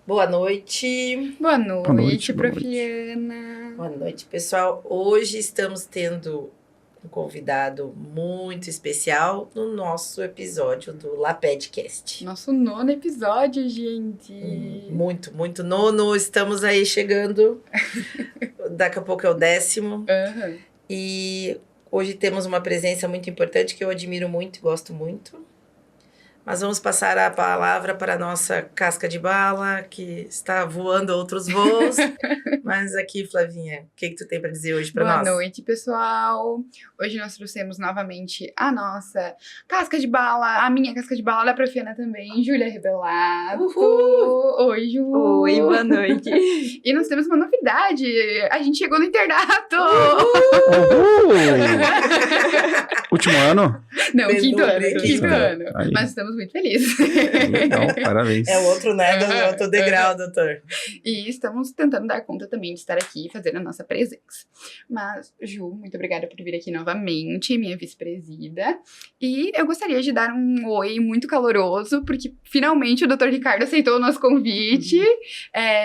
Boa noite. Boa noite, boa noite. Profiliana. Boa noite, pessoal. Hoje estamos tendo um convidado muito especial no nosso episódio do Lapedcast. Nosso 9º episódio, gente. Muito nono. Estamos aí chegando. Daqui a pouco é o 10º. Aham. E hoje temos uma presença muito importante que eu admiro muito e gosto muito. Mas vamos passar a palavra para a nossa casca de bala, que está voando outros voos. Mas aqui, Flavinha, o que tu tem para dizer hoje para nós? Boa noite, pessoal. Hoje nós trouxemos novamente a nossa casca de bala, a minha casca de bala da Profiana também, Júlia Rebelato. Uhul! Oi, Ju. Oi, boa noite. E nós temos uma novidade. A gente chegou no internato. Uhul! Último ano? Não, Menor, quinto ano. quinto Quinto ano. ano. Aí. Mas estamos muito felizes. Legal, parabéns. É outro, né? É outro degrau, doutor. E estamos tentando dar conta também de estar aqui e fazer a nossa presença. Mas, Ju, muito obrigada por vir aqui novamente, minha vice-presida. E eu gostaria de dar um oi muito caloroso, porque finalmente o Dr. Ricardo aceitou o nosso convite.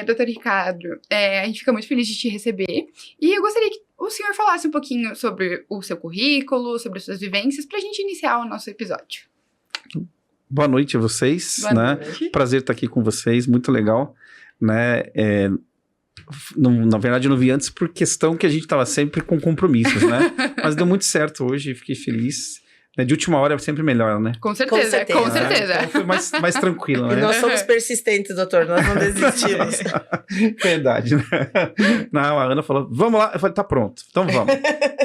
Dr. Ricardo, a gente fica muito feliz de te receber. E eu gostaria que o senhor falasse um pouquinho sobre o seu currículo, sobre as suas vivências, para a gente iniciar o nosso episódio. Boa noite a vocês, Boa né? noite. Prazer estar aqui com vocês, muito legal, né? Na verdade, eu não vi antes por questão que a gente estava sempre com compromissos, né? Mas deu muito certo hoje, fiquei feliz. Né? De última hora é sempre melhor, né? Com certeza, com certeza. Então foi mais tranquilo, E né? nós somos persistentes, doutor. Nós não desistimos. Verdade, né? Não, a Ana falou, vamos lá. Eu falei, tá pronto, então vamos.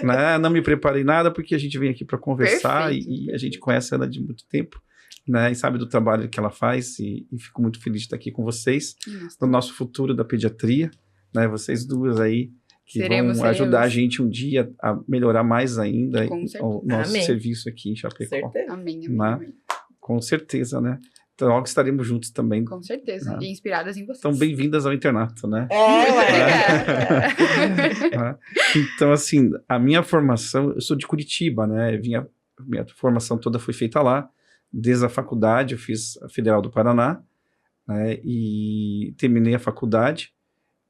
Né? Não me preparei nada, porque a gente vem aqui para conversar e a gente conhece a Ana de muito tempo, né? E sabe do trabalho que ela faz e fico muito feliz de estar aqui com vocês, no nosso futuro da pediatria, né? Vocês duas aí que Seremos. vão ajudar a gente um dia a melhorar mais ainda Com certeza. o nosso Amém. serviço aqui em Chapecó. Certeza. Amém, Né? amém. Com certeza, né? Então, logo estaremos juntos também. Com certeza. Ah. E inspiradas em vocês. Então, bem-vindas ao internato, né? Obrigada. Né? Então, assim, a minha formação, eu sou de Curitiba, né? Minha formação toda foi feita lá. Desde a faculdade, eu fiz a Federal do Paraná, né? E terminei a faculdade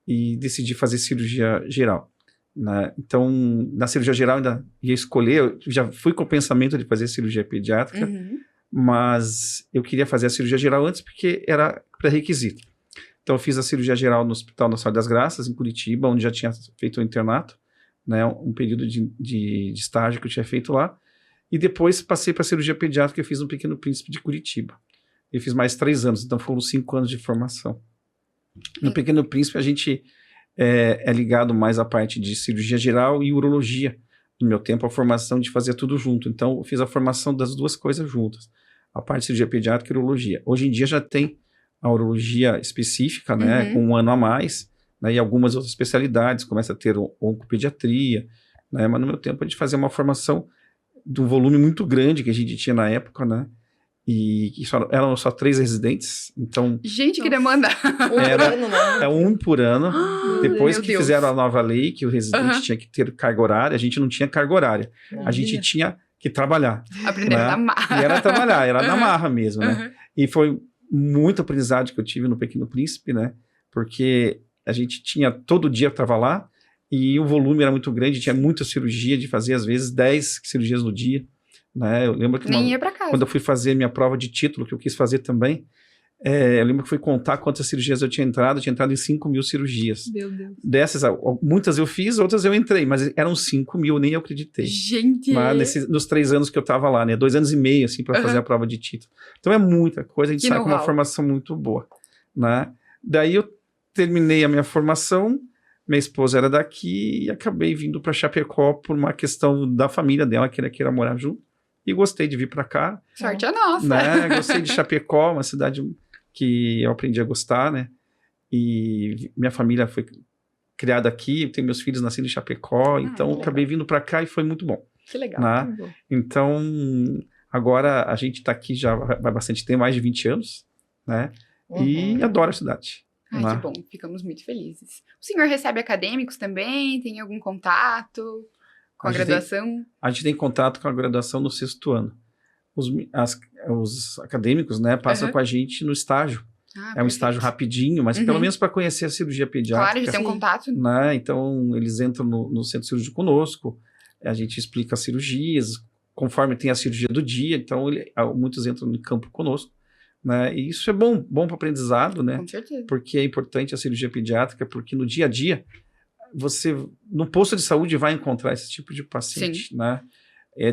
e decidi fazer cirurgia geral, né? Então, na cirurgia geral, ainda ia escolher, eu já fui com o pensamento de fazer cirurgia pediátrica, Uhum. mas eu queria fazer a cirurgia geral antes porque era pré-requisito. Então, eu fiz a cirurgia geral no Hospital Nacional das Graças, em Curitiba, onde já tinha feito o internato, né? Um período de estágio que eu tinha feito lá. E depois passei para a cirurgia pediátrica e fiz no Pequeno Príncipe de Curitiba. Eu fiz mais 3 anos, então foram 5 anos de formação. No Pequeno Príncipe, a gente é ligado mais à parte de cirurgia geral e urologia. No meu tempo, a formação de fazer tudo junto. Então, eu fiz a formação das duas coisas juntas. A parte de cirurgia pediátrica e urologia. Hoje em dia já tem a urologia específica, né, com 1 ano a mais, né, e algumas outras especialidades, começa a ter oncopediatria, né, mas no meu tempo a gente fazia uma formação de um volume muito grande que a gente tinha na época, né, e eram só 3 residentes, então Gente, que demanda! Era- ano, né? é 1 por ano. Depois Meu que Deus. fizeram a nova lei, que o residente tinha que ter carga horária, a gente não tinha carga horária, a gente tinha que trabalhar, Aprender né? a amar. e era trabalhar, era na Uhum. marra mesmo, né, Uhum. e foi muito aprendizado que eu tive no Pequeno Príncipe, né, porque a gente tinha, todo dia eu estava lá, e o volume era muito grande, tinha muita cirurgia, de fazer às vezes 10 cirurgias no dia, né, eu lembro que Nem ia pra casa. quando eu fui fazer minha prova de título, que eu quis fazer também, eu lembro que fui contar quantas cirurgias eu tinha entrado em 5.000 cirurgias. Meu Deus. Dessas, muitas eu fiz, outras eu entrei, mas eram 5.000, nem eu acreditei. Gente! Mas nos 3 anos que eu estava lá, né? 2 anos e meio, assim, para fazer a prova de título. Então é muita coisa, a gente Que sai com uma know-how. formação muito boa, né? Daí eu terminei a minha formação, minha esposa era daqui e acabei vindo para Chapecó por uma questão da família dela, que ela queria morar junto. E gostei de vir para cá, Sorte a nossa! né? Gostei de Chapecó, uma cidade que eu aprendi a gostar, né? E minha família foi criada aqui, tenho meus filhos nascidos em Chapecó, então legal. acabei vindo para cá e foi muito bom, Que legal. né? Então, agora a gente está aqui já vai bastante tempo, mais de 20 anos, né? E adoro a cidade. Ai, né? que bom. Ficamos muito felizes. O senhor recebe acadêmicos também? Tem algum contato com a A gente graduação? A gente tem contato com a graduação no 6º ano. Os acadêmicos, né, passam Uhum. com a gente no estágio. É um estágio rapidinho, mas pelo menos para conhecer a cirurgia pediátrica. Claro, eles têm um contato. Né? Então, eles entram no centro cirúrgico conosco, a gente explica as cirurgias, conforme tem a cirurgia do dia, então muitos entram no campo conosco. Né? E isso é bom para o aprendizado, né? Com certeza. Porque é importante a cirurgia pediátrica, porque no dia a dia, você, no posto de saúde, vai encontrar esse tipo de paciente. Sim. Né?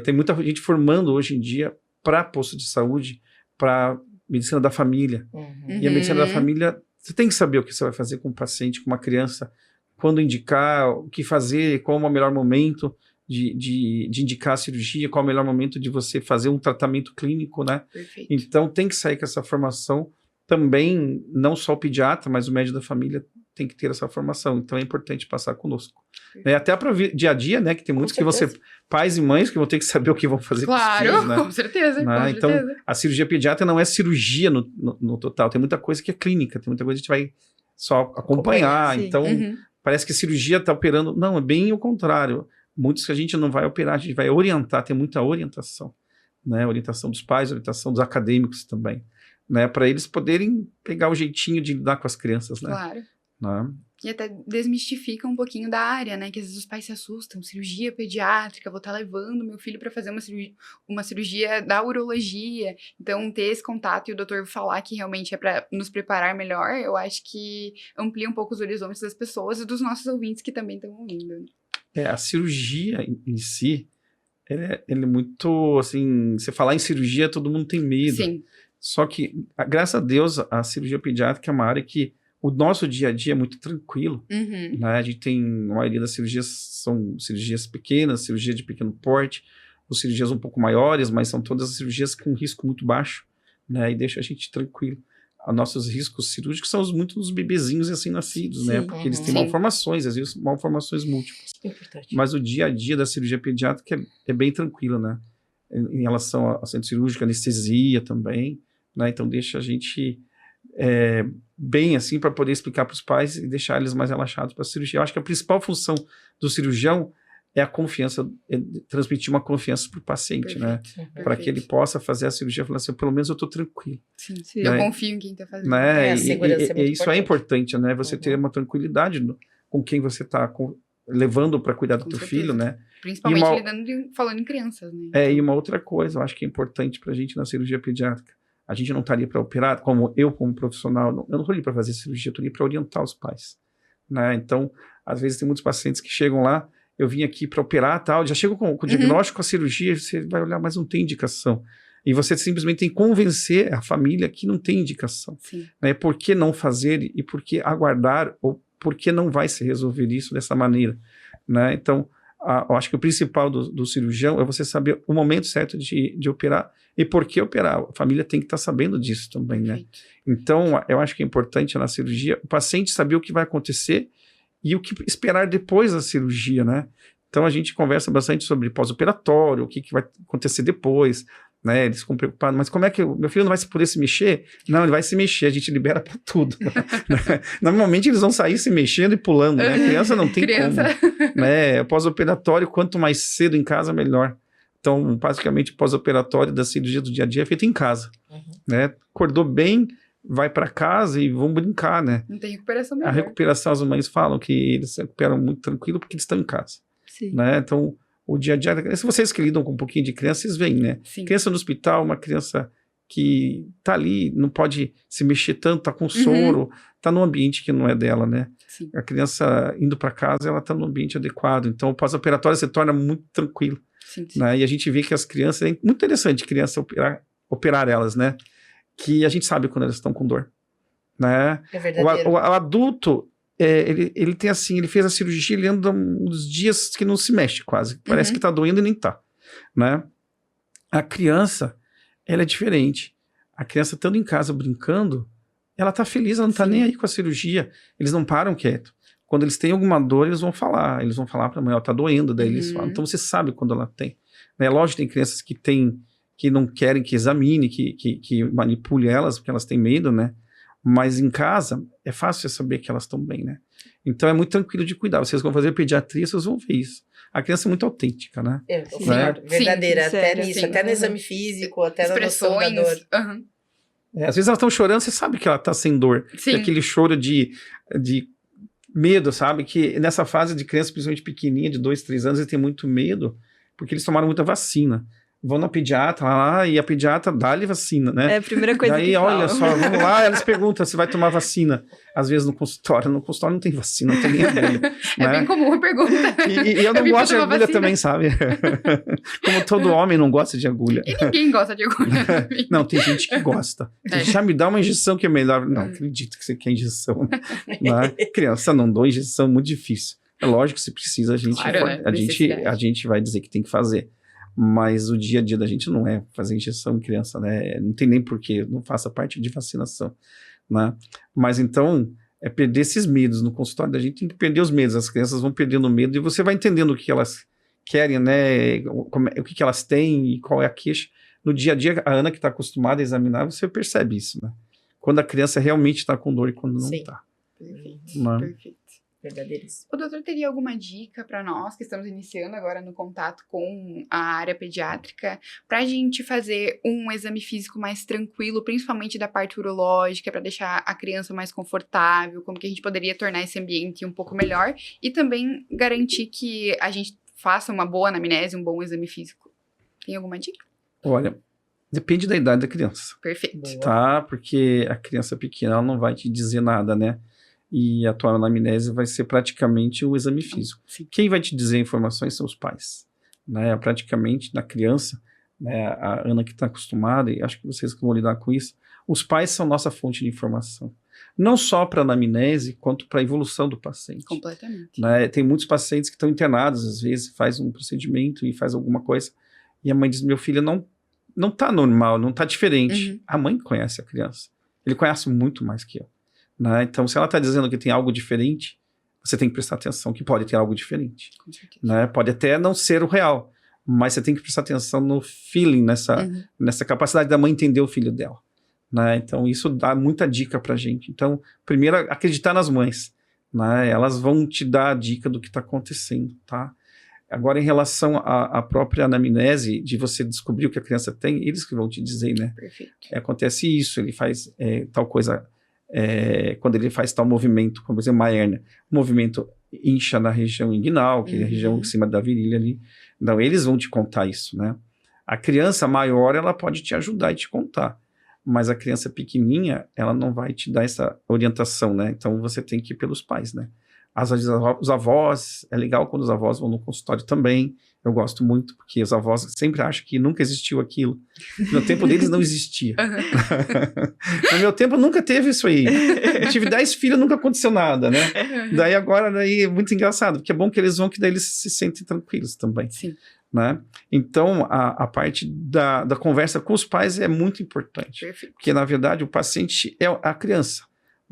Tem muita gente formando hoje em dia para posto de saúde, para medicina da família. E a medicina da família, você tem que saber o que você vai fazer com o paciente, com uma criança, quando indicar, o que fazer, qual é o melhor momento de indicar a cirurgia, qual é o melhor momento de você fazer um tratamento clínico, né? Perfeito. Então, tem que sair com essa formação também, não só o pediatra, mas o médico da família tem que ter essa formação. Então, é importante passar conosco. Até para o dia a dia, né? Que tem muitos que você, pais e mães, que vão ter que saber o que vão fazer com os filhos, né? Com certeza, né? com Então, certeza. a cirurgia pediátrica não é cirurgia no total. Tem muita coisa que é clínica, tem muita coisa que a gente vai só acompanhar. Sim. Então, parece que a cirurgia está operando. Não, é bem o contrário. Muitos que a gente não vai operar, a gente vai orientar, tem muita orientação. Né? Orientação dos pais, orientação dos acadêmicos também. Né? Para eles poderem pegar o jeitinho de lidar com as crianças. Né? Claro. Né? E até desmistifica um pouquinho da área, né? Que às vezes os pais se assustam. Cirurgia pediátrica, vou estar levando meu filho para fazer uma cirurgia da urologia. Então, ter esse contato e o doutor falar que realmente é para nos preparar melhor, eu acho que amplia um pouco os horizontes das pessoas e dos nossos ouvintes que também estão ouvindo. A cirurgia em si, ela é muito, assim, você falar em cirurgia, todo mundo tem medo. Sim. Só que, graças a Deus, a cirurgia pediátrica é uma área que o nosso dia a dia é muito tranquilo. Né? A gente tem, a maioria das cirurgias são cirurgias pequenas, cirurgia de pequeno porte, ou cirurgias um pouco maiores, mas são todas cirurgias com risco muito baixo, né? E deixa a gente tranquilo. Os nossos riscos cirúrgicos são muito dos bebezinhos recém-nascidos, né? Porque eles têm malformações, às vezes malformações múltiplas. Importante. Mas o dia a dia da cirurgia pediátrica é bem tranquilo, né? Em relação ao centro cirúrgico, anestesia também, né? Então deixa a gente bem assim para poder explicar para os pais e deixar eles mais relaxados para a cirurgia. Eu acho que a principal função do cirurgião é a confiança, transmitir uma confiança para o paciente, né? Para que ele possa fazer a cirurgia falando assim, pelo menos eu estou tranquilo. Sim. Né? Eu confio em quem está fazendo. Né? A segurança é muito isso é importante, né? Você ter uma tranquilidade com quem você está levando para cuidar do teu filho, né? Principalmente falando em crianças, né? E uma outra coisa, eu acho que é importante para a gente na cirurgia pediátrica. A gente não está ali para operar, como profissional, eu não estou ali para fazer cirurgia, eu estou ali para orientar os pais. Né? Então, às vezes tem muitos pacientes que chegam lá, eu vim aqui para operar tal, já chego com o diagnóstico, a cirurgia, você vai olhar, mas não tem indicação. E você simplesmente tem que convencer a família que não tem indicação. Né? Por que não fazer e por que aguardar, ou por que não vai se resolver isso dessa maneira. Né? Então, eu acho que o principal do cirurgião é você saber o momento certo de operar e por que operar. A família tem que estar sabendo disso também, né? Então, eu acho que é importante na cirurgia o paciente saber o que vai acontecer e o que esperar depois da cirurgia, né? Então, a gente conversa bastante sobre pós-operatório, o que vai acontecer depois, né? Eles ficam preocupados, mas como é que o meu filho não vai poder se mexer? Não, ele vai se mexer, a gente libera para tudo. Né? Normalmente eles vão sair se mexendo e pulando, né? A criança não tem como. Né? Pós-operatório, quanto mais cedo em casa, melhor. Então, basicamente, o pós-operatório da cirurgia do dia a dia é feito em casa. Né? Acordou bem, vai para casa e vão brincar, né? Não tem recuperação melhor. A recuperação, as mães falam que eles se recuperam muito tranquilo porque eles estão em casa. Né? Então, o dia a dia, se vocês que lidam com um pouquinho de criança, vocês veem, né? Criança no hospital, uma criança que tá ali, não pode se mexer tanto, tá com soro, tá num ambiente que não é dela, né? A criança indo para casa, ela tá num ambiente adequado. Então, o pós-operatório se torna muito tranquilo. Né? E a gente vê que as crianças, é muito interessante criança operar elas, né? Que a gente sabe quando elas estão com dor. Né? É verdadeiro. O adulto, ele tem assim, ele fez a cirurgia, ele anda uns dias que não se mexe quase. Parece que tá doendo e nem tá. Né? A criança, ela é diferente. A criança estando em casa brincando, ela tá feliz, ela não tá nem aí com a cirurgia. Eles não param quieto. Quando eles têm alguma dor, eles vão falar para a mãe, ela tá doendo, daí eles falam. Então você sabe quando ela tem. Né? Lógico, tem crianças que não querem que examine, que manipule elas, porque elas têm medo, né? Mas em casa, é fácil você saber que elas estão bem, né? Então é muito tranquilo de cuidar. Vocês vão fazer pediatria, vocês vão ver isso. A criança é muito autêntica, né? Verdadeira, até nisso, até no exame físico, até na noção da dor. Às vezes elas estão chorando, você sabe que ela está sem dor. Sim. É aquele choro de medo, sabe? Que nessa fase de criança, principalmente pequenininha, de 2, 3 anos, eles têm muito medo, porque eles tomaram muita vacina. Vão na pediatra lá e a pediatra dá-lhe vacina, né? É a primeira coisa Daí, que olha falam. só, vamos lá, elas perguntam se vai tomar vacina. Às vezes no consultório não tem vacina, não tem nem agulha. É bem comum a pergunta. E eu não vim pra gosto de tomar agulha vacina. também, sabe? Como todo homem não gosta de agulha. E ninguém gosta de agulha. Não, tem gente que gosta. Já me dá uma injeção que é melhor. Não, acredito que você quer injeção. Né? Criança não dou injeção, muito difícil. É lógico que se precisa, Claro, né? a gente vai dizer que tem que fazer. Mas o dia a dia da gente não é fazer injeção em criança, né? Não tem nem porquê, não faça parte de vacinação, né? Mas então, é perder esses medos. No consultório da gente tem que perder os medos. As crianças vão perdendo o medo e você vai entendendo o que elas querem, né? O que elas têm e qual é a queixa. No dia a dia, a Ana que está acostumada a examinar, você percebe isso, né? Quando a criança realmente está com dor e quando não está. Perfeito, Né? perfeito. Verdadeiríssimo. O doutor teria alguma dica para nós que estamos iniciando agora no contato com a área pediátrica para a gente fazer um exame físico mais tranquilo, principalmente da parte urológica, para deixar a criança mais confortável, como que a gente poderia tornar esse ambiente um pouco melhor e também garantir que a gente faça uma boa anamnese, um bom exame físico? Tem alguma dica? Olha, depende da idade da criança, Perfeito. Boa. tá? Porque a criança pequena ela não vai te dizer nada, né? E a tua anamnese vai ser praticamente o exame físico. Sim. Quem vai te dizer informações são os pais, né? Praticamente, na criança, né? A Ana que está acostumada, e acho que vocês que vão lidar com isso, os pais são nossa fonte de informação. Não só para a anamnese, quanto para a evolução do paciente. Completamente. Né? Tem muitos pacientes que estão internados, às vezes, faz um procedimento e faz alguma coisa, e a mãe diz, meu filho não está normal, não está diferente. Uhum. A mãe conhece a criança. Ele conhece muito mais que eu. Né? Então, se ela está dizendo que tem algo diferente, você tem que prestar atenção que pode ter algo diferente. Com certeza. Né? Pode até não ser o real, mas você tem que prestar atenção no feeling, nessa capacidade da mãe entender o filho dela. Né? Então, isso dá muita dica pra gente. Então, primeiro, acreditar nas mães. Né? Elas vão te dar a dica do que está acontecendo, tá? Agora, em relação à própria anamnese, de você descobrir o que a criança tem, eles que vão te dizer, né? Perfeito. Acontece isso, ele faz tal coisa, quando ele faz tal movimento, como por exemplo, uma hérnia, o movimento incha na região inguinal, que é a região em cima da virilha ali. Então, eles vão te contar isso, né? A criança maior, ela pode te ajudar e te contar, mas a criança pequenininha, ela não vai te dar essa orientação, né? Então, você tem que ir pelos pais, né? Os avós, é legal quando os avós vão no consultório também, eu gosto muito, porque os avós sempre acham que nunca existiu aquilo. No tempo deles não existia. No meu tempo nunca teve isso aí. Eu tive 10 filhos, nunca aconteceu nada, né? Daí agora é muito engraçado, porque é bom que eles vão, que daí eles se sentem tranquilos também. Sim. Né? Então, a parte da conversa com os pais é muito importante. Perfeito. Porque, na verdade, o paciente é a criança.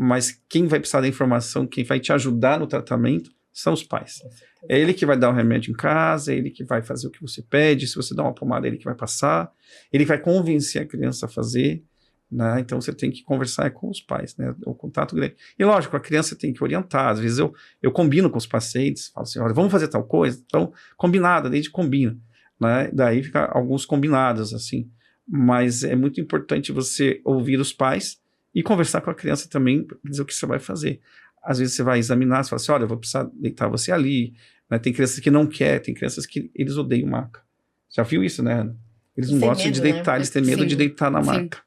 Mas quem vai precisar da informação, quem vai te ajudar no tratamento, são os pais. É ele que vai dar o remédio em casa, é ele que vai fazer o que você pede, se você dá uma pomada, é ele que vai passar, ele que vai convencer a criança a fazer, né? Então você tem que conversar com os pais, né? O contato grande. E lógico, a criança tem que orientar, às vezes eu combino com os pacientes, falo assim, olha, vamos fazer tal coisa, então combinado, desde combina, né? Daí fica alguns combinados, assim, mas é muito importante você ouvir os pais e conversar com a criança também, para dizer o que você vai fazer. Às vezes você vai examinar, você fala assim, olha, eu vou precisar deitar você ali, né? Tem crianças que não querem, tem crianças que eles odeiam maca. Já viu isso, né, Ana? Eles não Tem gostam medo, de deitar, né? eles têm medo Sim, de deitar na sim. maca.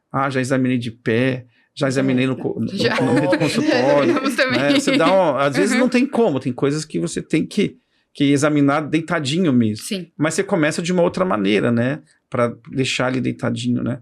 Ah, já examinei de pé, já examinei no Já. meio do consultório. Vamos também. Né? Você dá às vezes não tem como, tem coisas que você tem que examinar deitadinho mesmo. Sim. Mas você começa de uma outra maneira, né? Para deixar ele deitadinho, né?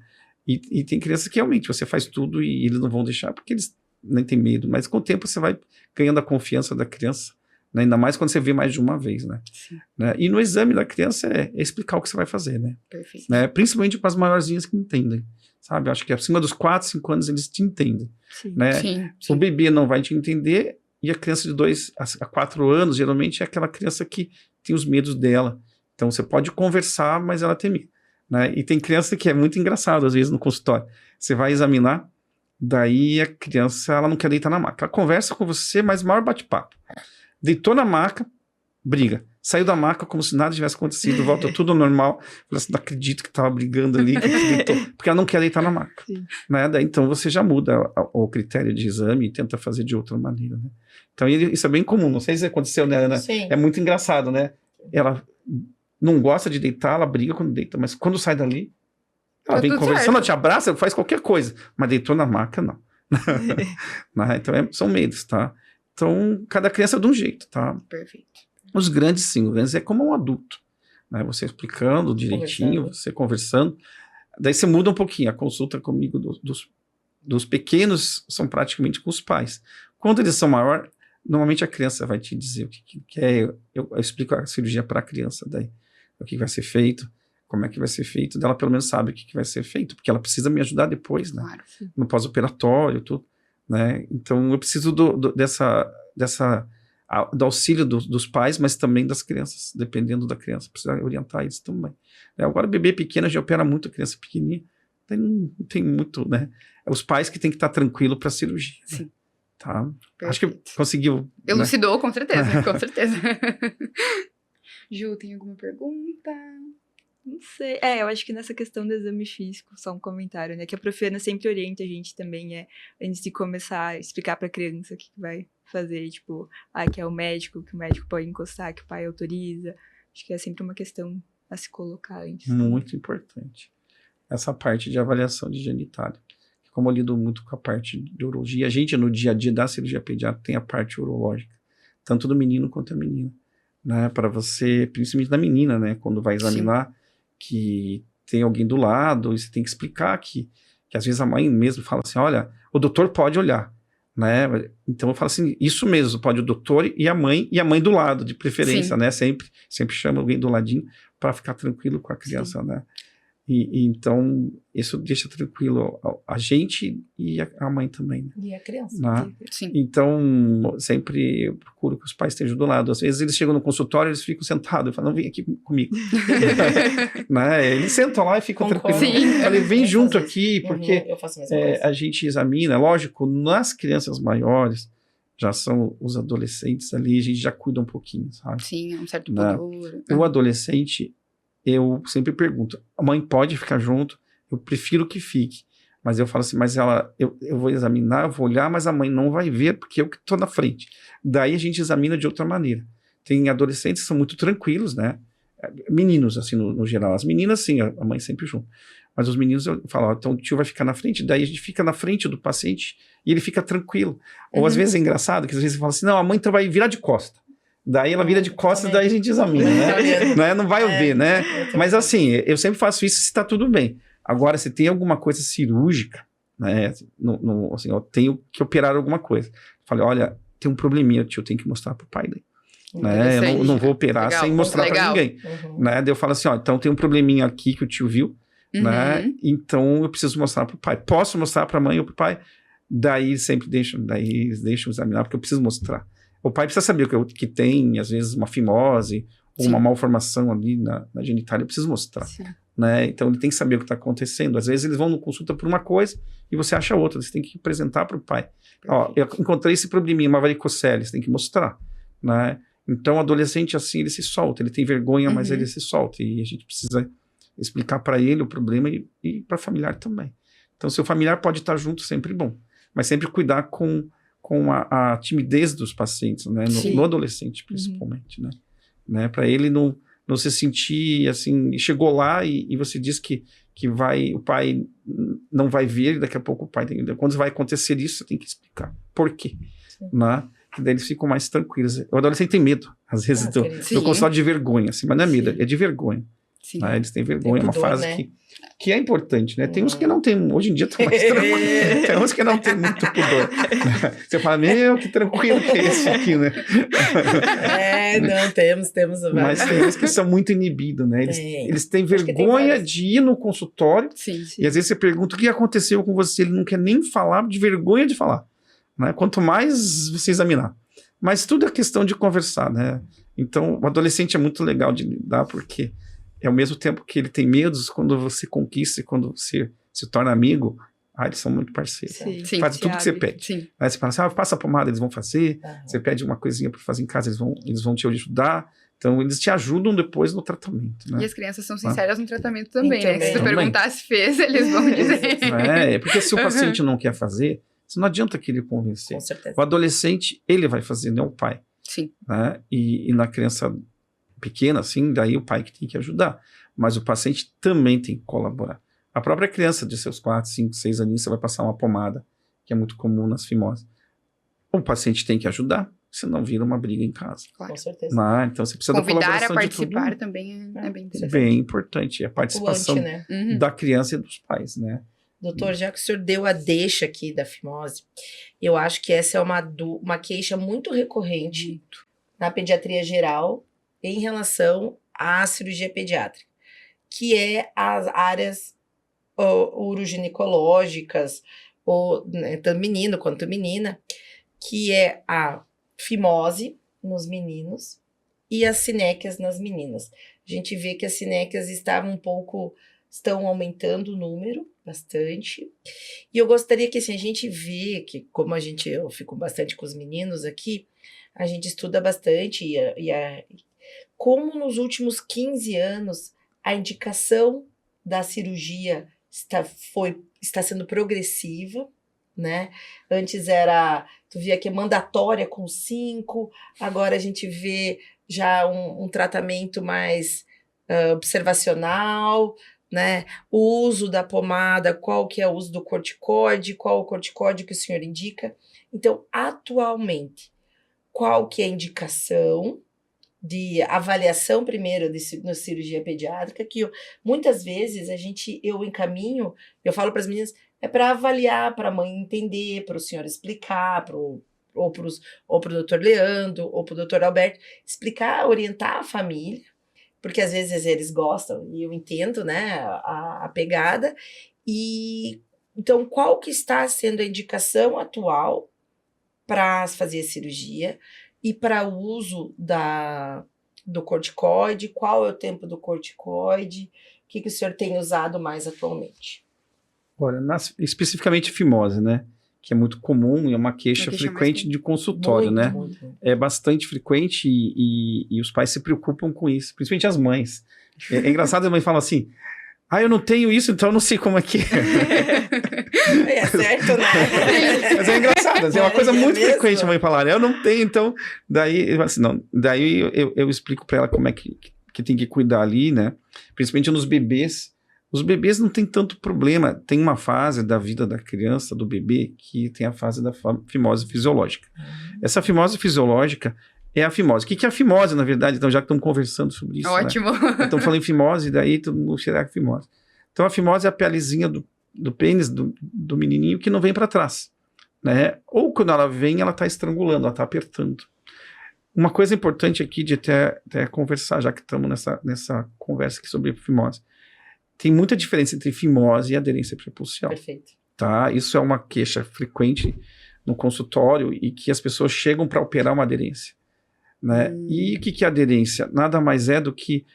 E tem crianças que realmente você faz tudo e eles não vão deixar porque eles nem têm medo. Mas com o tempo você vai ganhando a confiança da criança, né? Ainda mais quando você vê mais de uma vez, né? Sim. Né? E no exame da criança é explicar o que você vai fazer, né? Perfeito. Né? Principalmente para as maiorzinhas que entendem, sabe? Acho que acima dos 4, 5 anos eles te entendem, Sim. né? Sim. O bebê não vai te entender e a criança de 2 a 4 anos geralmente é aquela criança que tem os medos dela. Então você pode conversar, mas ela tem medo. Né? E tem criança que é muito engraçado às vezes no consultório. Você vai examinar, daí a criança ela não quer deitar na maca. Ela conversa com você, mas maior bate-papo. Deitou na maca, briga. Saiu da maca como se nada tivesse acontecido, volta tudo ao normal. Fala assim, não acredito que estava brigando ali, que deitou, porque ela não quer deitar na maca. Né? Daí, então você já muda o critério de exame e tenta fazer de outra maneira. Né? Então isso é bem comum, não sei se aconteceu, né, Ana? Sim. É muito engraçado, né? Ela não gosta de deitar, ela briga quando deita, mas quando sai dali, ela vem conversando, ela te abraça, faz qualquer coisa, mas deitou na maca, não. Né? Então são medos, tá? Então, cada criança é de um jeito, tá? Perfeito. Os grandes, sim, os grandes é como um adulto, né? Você explicando direitinho, você conversando, daí você muda um pouquinho. A consulta comigo dos pequenos são praticamente com os pais. Quando eles são maiores, normalmente a criança vai te dizer o que quer. Eu explico a cirurgia para a criança, daí o que vai ser feito, como é que vai ser feito, daí ela pelo menos sabe o que vai ser feito, porque ela precisa me ajudar depois, né? Claro. No pós-operatório, tudo. Né? Então eu preciso do auxílio dos pais, mas também das crianças, dependendo da criança, precisa orientar eles também. Agora bebê pequeno já opera muito, criança pequenininha, não tem muito, né? É os pais que tem que estar tranquilo para a cirurgia. Sim. Né? Tá? Perfeito. Acho que conseguiu. Elucidou, né? com certeza, com certeza. Ju, tem alguma pergunta? Não sei. Eu acho que nessa questão do exame físico, só um comentário, né? Que a Profiana sempre orienta a gente também, antes de começar a explicar pra criança o que vai fazer, tipo, que é o médico, que o médico pode encostar, que o pai autoriza. Acho que é sempre uma questão a se colocar antes. Muito importante. Essa parte de avaliação de genitália. Como eu lido muito com a parte de urologia, a gente no dia a dia da cirurgia pediátrica tem a parte urológica, tanto do menino quanto da menina, né? Para você, principalmente da menina, né? Quando vai examinar, sim, que tem alguém do lado, e você tem que explicar que às vezes a mãe mesmo fala assim, olha, o doutor pode olhar, né? Então eu falo assim, isso mesmo, pode o doutor e a mãe do lado, de preferência, sim, né? Sempre chama alguém do ladinho para ficar tranquilo com a criança, sim, né? E então isso deixa tranquilo a gente e a mãe também, né? E a criança. Né? Sim. Então sempre eu procuro que os pais estejam do lado. Às vezes eles chegam no consultório, eles ficam sentados, eu falo, não, vem aqui comigo. Né? Eles sentam lá e ficam tranquilos. Sim. Eu falei, vem junto aqui, porque eu faço a mesma coisa. A gente examina, lógico, nas crianças maiores, já são os adolescentes ali, a gente já cuida um pouquinho, sabe? Sim, é um certo pudor. O adolescente, eu sempre pergunto, a mãe pode ficar junto? Eu prefiro que fique. Mas eu falo assim, mas eu vou examinar, eu vou olhar, mas a mãe não vai ver, porque eu que estou na frente. Daí a gente examina de outra maneira. Tem adolescentes que são muito tranquilos, né? Meninos, assim, no geral. As meninas, sim, a mãe sempre junto. Mas os meninos, eu falo, então o tio vai ficar na frente, daí a gente fica na frente do paciente e ele fica tranquilo. Ou às vezes é engraçado, que às vezes você fala assim, não, a mãe então vai virar de costa. Daí ela vira de costas, daí a gente examina, né? Não vai ver, né? Mas assim, eu sempre faço isso se está tudo bem. Agora, se tem alguma coisa cirúrgica, né? Assim, eu tenho que operar alguma coisa. Falei, olha, tem um probleminha, tio, eu tenho que mostrar pro pai daí. Né? Eu não vou operar sem mostrar para ninguém. Né? Daí eu falo assim, ó, então tem um probleminha aqui que o tio viu, né? Então eu preciso mostrar pro pai. Posso mostrar pra mãe ou pro pai? Daí sempre deixam examinar, porque eu preciso mostrar. O pai precisa saber que tem, às vezes, uma fimose ou uma malformação ali na genitália, eu preciso mostrar. Né? Então ele tem que saber o que está acontecendo. Às vezes eles vão no consulta por uma coisa e você acha outra, você tem que apresentar para o pai. Ó, eu encontrei esse probleminha, uma varicocele, você tem que mostrar. Né? Então o adolescente assim, ele se solta, ele tem vergonha, mas ele se solta. E a gente precisa explicar para ele o problema e para o familiar também. Então se o familiar pode estar junto, sempre bom. Mas sempre cuidar com a timidez dos pacientes, né? No adolescente, principalmente, né? Para ele não se sentir assim, chegou lá e você diz que o pai não vai ver, e daqui a pouco o pai tem. Quando vai acontecer isso, você tem que explicar por quê, né? Que daí eles ficam mais tranquilos. O adolescente tem medo, às vezes, do consultório de vergonha, assim, mas não é medo, é de vergonha. Né? Eles têm vergonha, é uma fase, né? que é importante, né? Tem uns que não tem, hoje em dia tá mais tranquilo, tem uns que não tem muito pudor. Você fala, meu, que tranquilo que é esse aqui, né? Não, temos. Mas tem uns que são muito inibidos, né? Eles têm vergonha de ir no consultório, e às vezes você pergunta o que aconteceu com você, ele não quer nem falar, de vergonha de falar, né? Quanto mais você examinar. Mas tudo é questão de conversar, né? Então, o adolescente é muito legal de lidar, porque ao mesmo tempo que ele tem medos, quando você conquista e quando você se torna amigo, eles são muito parceiros. Faz tudo que você pede. Aí você fala assim, passa a pomada, eles vão fazer. Você pede uma coisinha para fazer em casa, eles vão te ajudar. Então, eles te ajudam depois no tratamento, né? E as crianças são sinceras no tratamento também, né? Também. Se tu perguntar se fez, eles vão dizer. Porque se o paciente não quer fazer, não adianta que ele convencer. Com certeza. O adolescente, ele vai fazer, não o pai. Sim. Né? E na criança pequena, assim, daí o pai que tem que ajudar. Mas o paciente também tem que colaborar. A própria criança de seus 4, 5, 6 aninhos, você vai passar uma pomada, que é muito comum nas fimoses. O paciente tem que ajudar, senão vira uma briga em casa. Claro. Com certeza. Então você precisa da Convidar colaboração a de participar todo também é bem mundo. interessante. Bem importante. A participação Atuante, né? da criança e dos pais, né? Doutor, já que o senhor deu a deixa aqui da fimose, eu acho que essa é uma queixa muito recorrente na pediatria geral em relação à cirurgia pediátrica, que é as áreas uroginecológicas, né, tanto menino quanto menina, que é a fimose nos meninos e as sinéquias nas meninas. A gente vê que as sinéquias estão aumentando o número bastante. E eu gostaria que assim, a gente vê que, como eu fico bastante com os meninos aqui, a gente estuda bastante como nos últimos 15 anos a indicação da cirurgia está sendo progressiva, né? Antes tu via que é mandatória com 5, agora a gente vê já um tratamento mais observacional, né? O uso da pomada, qual que é o uso do corticoide, qual o corticoide que o senhor indica. Então, atualmente, qual que é a indicação de avaliação primeiro na cirurgia pediátrica, que muitas vezes eu encaminho, eu falo para as meninas, é para avaliar, para a mãe entender, para o senhor explicar, ou para o doutor Leandro, ou para o doutor Alberto, explicar, orientar a família, porque às vezes eles gostam, e eu entendo, né, a pegada, e então qual que está sendo a indicação atual para fazer a cirurgia e para o uso do corticoide, qual é o tempo do corticoide, o que o senhor tem usado mais atualmente? Olha, especificamente fimose, né? Que é muito comum e é uma queixa frequente de consultório, né? Muito. É bastante frequente e os pais se preocupam com isso, principalmente as mães. É engraçado, as mães falam assim, eu não tenho isso, então eu não sei como é que é. É certo, né? Mas é engraçado, é uma coisa muito frequente a mãe falar, eu não tenho, então, daí eu explico para ela como é que tem que cuidar ali, né? Principalmente nos bebês. Os bebês não tem tanto problema, tem uma fase da vida da criança, do bebê, que tem a fase da fimose fisiológica. Essa fimose fisiológica é a fimose. O que é a fimose, na verdade? Então, já que estamos conversando sobre isso, ótimo. Né? Estamos falando em fimose, daí todo mundo será que fimose. Então, a fimose é a pelezinha do pênis do menininho que não vem para trás, né? Ou quando ela vem, ela está estrangulando, ela está apertando. Uma coisa importante aqui de até conversar, já que estamos nessa conversa aqui sobre fimose. Tem muita diferença entre fimose e aderência prepulsial. Perfeito. Tá? Isso é uma queixa frequente no consultório e que as pessoas chegam para operar uma aderência. Né? E o que é aderência? Nada mais é do que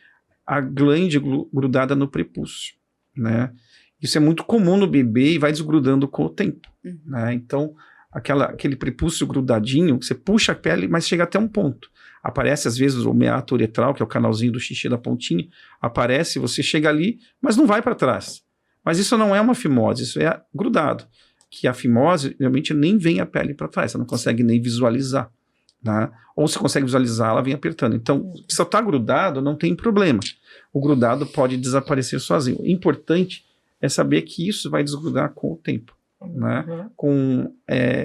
a glande grudada no prepúcio. Né? Isso é muito comum no bebê e vai desgrudando com o tempo. Né? Então, aquele prepúcio grudadinho, você puxa a pele, mas chega até um ponto. Aparece, às vezes, o meato uretral, que é o canalzinho do xixi da pontinha, aparece, você chega ali, mas não vai para trás. Mas isso não é uma fimose, isso é grudado. Que a fimose, realmente, nem vem a pele para trás, você não consegue nem visualizar. Né? Ou se consegue visualizar, ela vem apertando. Então, se só está grudado, não tem problema. O grudado pode desaparecer sozinho. O importante é saber que isso vai desgrudar com o tempo. Né? Com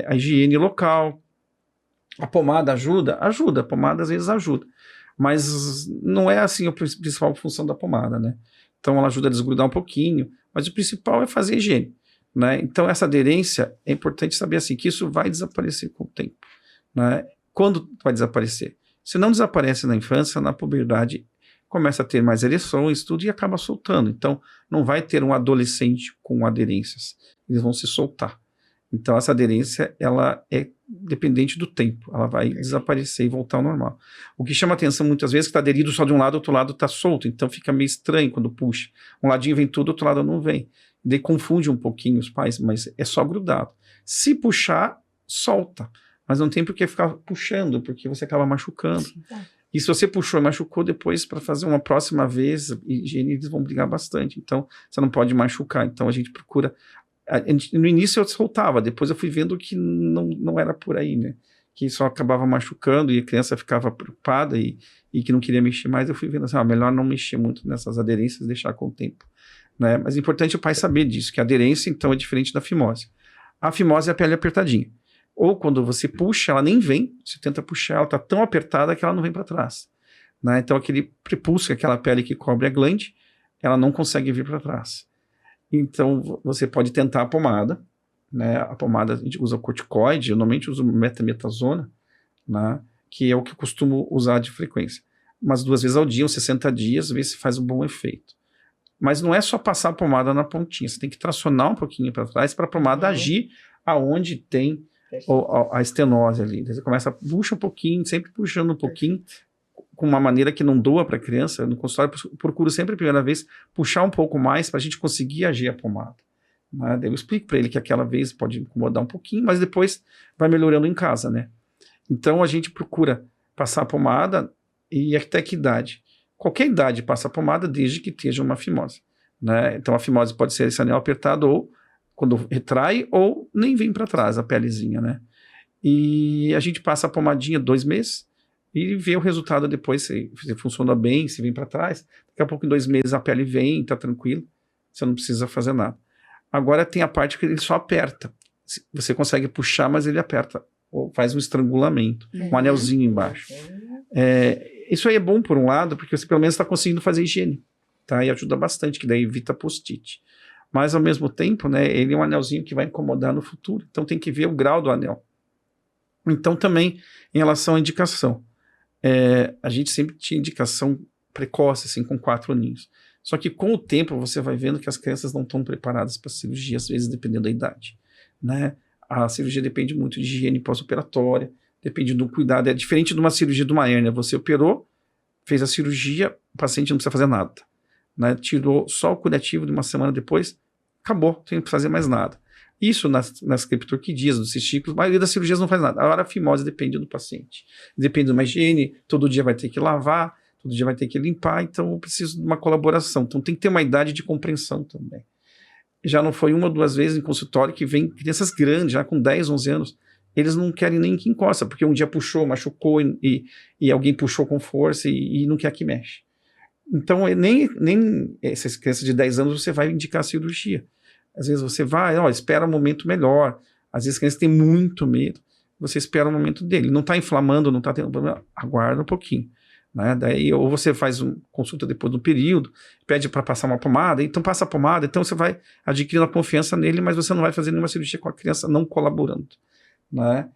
a higiene local. A pomada ajuda? Ajuda, a pomada às vezes ajuda, mas não é assim a principal função da pomada, né? Então ela ajuda a desgrudar um pouquinho, mas o principal é fazer higiene, né? Então essa aderência, é importante saber assim, que isso vai desaparecer com o tempo, né? Quando vai desaparecer? Se não desaparece na infância, na puberdade, começa a ter mais ereções, tudo, e acaba soltando. Então não vai ter um adolescente com aderências, eles vão se soltar. Então, essa aderência, ela é dependente do tempo. Ela vai desaparecer e voltar ao normal. O que chama atenção muitas vezes é que está aderido só de um lado, outro lado está solto. Então, fica meio estranho quando puxa. Um ladinho vem tudo, outro lado não vem. Daí confunde um pouquinho os pais, mas é só grudado. Se puxar, solta. Mas não tem por que ficar puxando, porque você acaba machucando. E se você puxou e machucou, depois para fazer uma próxima vez, higiene, eles vão brigar bastante. Então, você não pode machucar. Então, a gente procura... no início eu soltava, depois eu fui vendo que não era por aí, né? Que só acabava machucando e a criança ficava preocupada e que não queria mexer mais. Eu fui vendo assim, melhor não mexer muito nessas aderências, deixar com o tempo, né? Mas é importante o pai saber disso, que a aderência, então, é diferente da fimose. A fimose é a pele apertadinha. Ou quando você puxa, ela nem vem, você tenta puxar, ela está tão apertada que ela não vem para trás, né? Então, aquele prepúcio, aquela pele que cobre a glande, ela não consegue vir para trás. Então, você pode tentar a pomada, né? A pomada, a gente usa corticoide, eu normalmente uso metametasona, né? Que é o que eu costumo usar de frequência. Umas 2 vezes ao dia, uns 60 dias, ver se faz um bom efeito. Mas não é só passar a pomada na pontinha, você tem que tracionar um pouquinho para trás para a pomada agir aonde tem a estenose ali. Você começa, puxa um pouquinho, sempre puxando um pouquinho, com uma maneira que não doa para a criança. No consultório, procuro sempre a primeira vez puxar um pouco mais para a gente conseguir agir a pomada, né? Eu explico para ele que aquela vez pode incomodar um pouquinho, mas depois vai melhorando em casa, né? Então a gente procura passar a pomada e até que idade? Qualquer idade passa a pomada desde que esteja uma fimose, né? Então a fimose pode ser esse anel apertado ou quando retrai ou nem vem para trás a pelezinha, né? E a gente passa a pomadinha 2 meses e vê o resultado depois, se funciona bem, se vem para trás. Daqui a pouco, em 2 meses, a pele vem, tá tranquilo, você não precisa fazer nada. Agora tem a parte que ele só aperta. Você consegue puxar, mas ele aperta, ou faz um estrangulamento, um anelzinho embaixo. Isso aí é bom por um lado, porque você pelo menos está conseguindo fazer higiene, tá? E ajuda bastante, que daí evita post-it. Mas ao mesmo tempo, né, ele é um anelzinho que vai incomodar no futuro, então tem que ver o grau do anel. Então também, em relação à indicação, a gente sempre tinha indicação precoce, assim, com 4 aninhos. Só que com o tempo você vai vendo que as crianças não estão preparadas para cirurgia, às vezes dependendo da idade, né? A cirurgia depende muito de higiene pós-operatória, depende do cuidado, é diferente de uma cirurgia de uma hérnia. Você operou, fez a cirurgia, o paciente não precisa fazer nada, né? Tirou só o curativo de uma semana depois, acabou, não tem que fazer mais nada. Isso nas criptorquidias, dos cistículos, a maioria das cirurgias não faz nada. Agora a fimose depende do paciente. Depende de uma higiene, todo dia vai ter que lavar, todo dia vai ter que limpar, então eu preciso de uma colaboração. Então tem que ter uma idade de compreensão também. Já não foi 1 ou 2 vezes em consultório que vem crianças grandes, já com 10, 11 anos, eles não querem nem que encosta, porque um dia puxou, machucou e alguém puxou com força e não quer que mexe. Então nem essas crianças de 10 anos você vai indicar a cirurgia. Às vezes você vai, espera um momento melhor. Às vezes a criança tem muito medo. Você espera o momento dele. Não está inflamando, não está tendo problema. Aguarda um pouquinho, né? Daí, ou você faz uma consulta depois do período, pede para passar uma pomada, então passa a pomada, então você vai adquirindo a confiança nele, mas você não vai fazer nenhuma cirurgia com a criança não colaborando, né?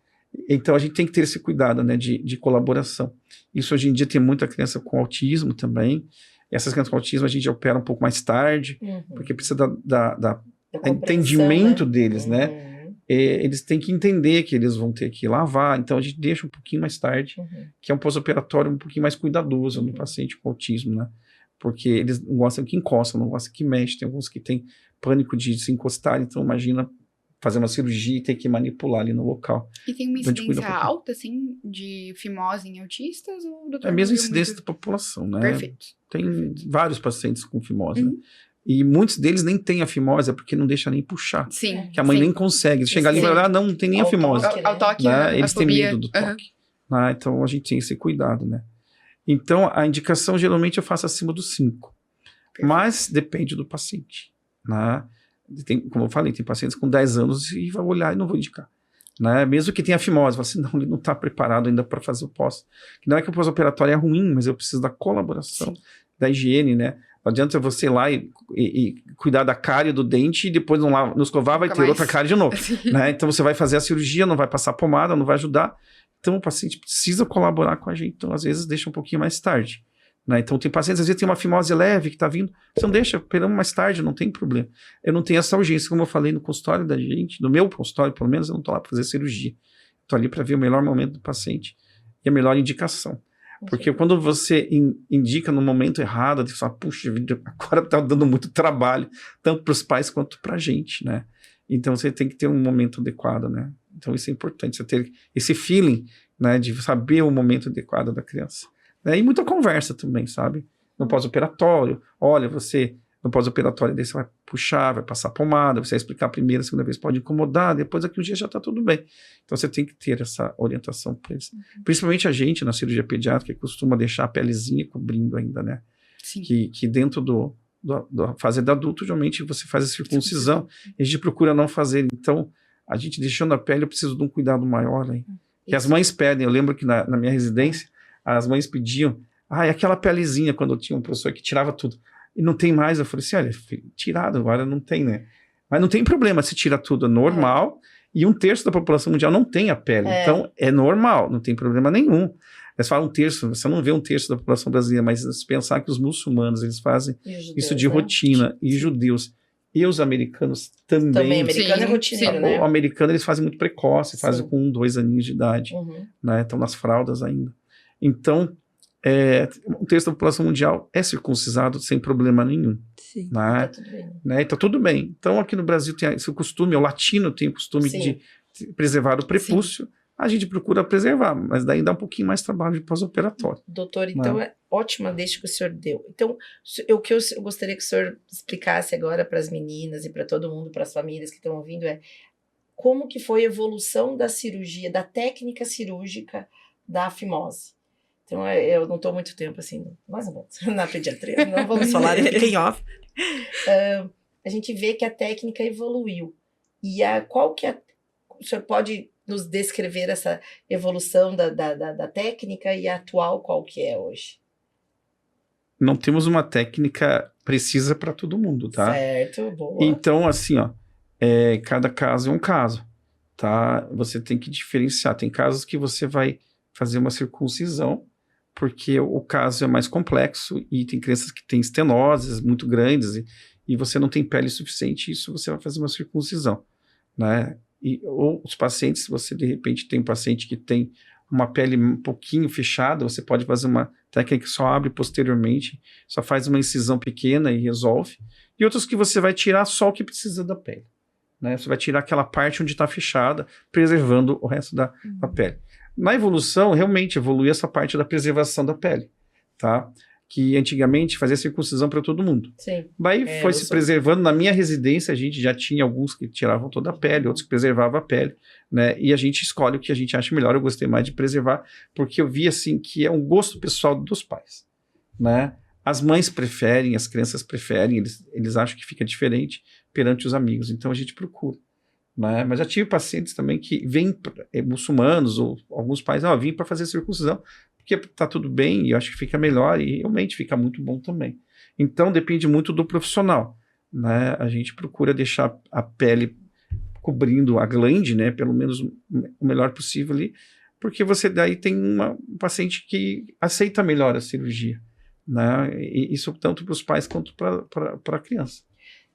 Então a gente tem que ter esse cuidado, né, de colaboração. Isso hoje em dia tem muita criança com autismo também. Essas crianças com autismo a gente opera um pouco mais tarde, porque precisa da entendimento, né, deles, né? Eles têm que entender que eles vão ter que lavar, então a gente deixa um pouquinho mais tarde, que é um pós-operatório um pouquinho mais cuidadoso no paciente com autismo, né? Porque eles não gostam que encosta, não gostam que mexe, tem alguns que têm pânico de se encostar, então imagina fazer uma cirurgia e ter que manipular ali no local. E tem uma incidência alta, assim, de fimose em autistas? Ou é a mesma incidência da população, né? Perfeito. Tem vários pacientes com fimose, né? E muitos deles nem têm a fimose, é porque não deixa nem puxar. Sim. Que a mãe nem consegue. Chega ali e vai olhar, não tem nem a fimose. Ao toque, né? Eles têm medo do toque. Então a gente tem esse cuidado, né? Então a indicação geralmente eu faço acima dos 5. Mas depende do paciente, né? Como eu falei, tem pacientes com 10 anos e vai olhar e não vou indicar, né? Mesmo que tenha fimose, fala assim, não, ele não está preparado ainda para fazer o pós. Não é que o pós-operatório é ruim, mas eu preciso da colaboração, da higiene, né? Não adianta você ir lá e cuidar da cárie do dente e depois não escovar, vai ter outra cárie de novo, né? Então você vai fazer a cirurgia, não vai passar pomada, não vai ajudar. Então o paciente precisa colaborar com a gente, então às vezes deixa um pouquinho mais tarde, né? Então tem pacientes, às vezes tem uma fimose leve que está vindo, você não deixa, esperamos mais tarde, não tem problema. Eu não tenho essa urgência, como eu falei no consultório da gente, no meu consultório pelo menos, eu não estou lá para fazer cirurgia. Estou ali para ver o melhor momento do paciente e a melhor indicação. Porque quando você indica no momento errado, você fala, puxa, agora está dando muito trabalho, tanto para os pais quanto para a gente, né? Então você tem que ter um momento adequado, né? Então isso é importante, você ter esse feeling, né, de saber o momento adequado da criança. né? E muita conversa também, sabe? No pós-operatório, olha, você no pós-operatório, daí você vai puxar, vai passar pomada, você vai explicar a primeira, a segunda vez pode incomodar, depois daqui um dia já tá tudo bem. Então você tem que ter essa orientação para eles. Principalmente a gente, na cirurgia pediátrica, que costuma deixar a pelezinha cobrindo ainda, né? Sim. Que dentro da fase de adulto, geralmente você faz a circuncisão, e a gente procura não fazer. Então, a gente deixando a pele, eu preciso de um cuidado maior aí. Que as mães pedem, eu lembro que na minha residência, as mães pediam, aquela pelezinha, quando eu tinha um professor que tirava tudo. E não tem mais, eu falei assim, olha, tirado, agora não tem, né? Mas não tem problema se tira tudo, é normal, e 1/3 da população mundial não tem a pele, então é normal, não tem problema nenhum. Eles falam 1/3, você não vê 1/3 da população brasileira, mas se pensar que os muçulmanos, eles fazem isso de rotina, e judeus, e os americanos também. Também, americano é rotineiro, né? O americano, eles fazem muito precoce, fazem com 1, 2 aninhos de idade, né? Estão nas fraldas ainda. Então, 1/3 da população mundial é circuncisado sem problema nenhum. Sim. Né? Tá tudo bem. Né? Tá tudo bem. Então, aqui no Brasil tem esse costume, o latino tem o costume de preservar o prepúcio, a gente procura preservar, mas daí dá um pouquinho mais trabalho de pós-operatório. Doutor, então é ótima deixa que o senhor deu. Então, o que eu gostaria que o senhor explicasse agora para as meninas e para todo mundo, para as famílias que estão ouvindo, como que foi a evolução da cirurgia, da técnica cirúrgica da fimose. Então, eu não estou muito tempo assim, mais ou menos, na pediatria, não vamos falar, fiquem off. A gente vê que a técnica evoluiu. E qual que o senhor pode nos descrever essa evolução da técnica e a atual qual que é hoje? Não temos uma técnica precisa para todo mundo, tá? Certo, boa. Então, assim, cada caso é um caso, tá? Você tem que diferenciar. Tem casos que você vai fazer uma circuncisão, porque o caso é mais complexo e tem crianças que têm estenoses muito grandes e você não tem pele suficiente, isso você vai fazer uma circuncisão, né? Ou os pacientes, se você de repente tem um paciente que tem uma pele um pouquinho fechada, você pode fazer uma técnica que só abre posteriormente, só faz uma incisão pequena e resolve. E outros que você vai tirar só o que precisa da pele, né? Você vai tirar aquela parte onde está fechada, preservando o resto da pele. Na evolução, realmente evolui essa parte da preservação da pele, tá? Que antigamente fazia circuncisão para todo mundo. Sim. Daí foi se preservando. Na minha residência, a gente já tinha alguns que tiravam toda a pele, outros que preservavam a pele, né? E a gente escolhe o que a gente acha melhor. Eu gostei mais de preservar, porque eu vi, assim, que é um gosto pessoal dos pais, né? As mães preferem, as crianças preferem, eles acham que fica diferente perante os amigos. Então, a gente procura. Né? Mas já tive pacientes também que vêm, muçulmanos, ou alguns pais, vim para fazer circuncisão, porque tá tudo bem, e eu acho que fica melhor, e realmente fica muito bom também. Então, depende muito do profissional, né? A gente procura deixar a pele cobrindo a glande, né? Pelo menos o melhor possível ali, porque você daí tem um paciente que aceita melhor a cirurgia, né? E isso tanto para os pais quanto para a criança.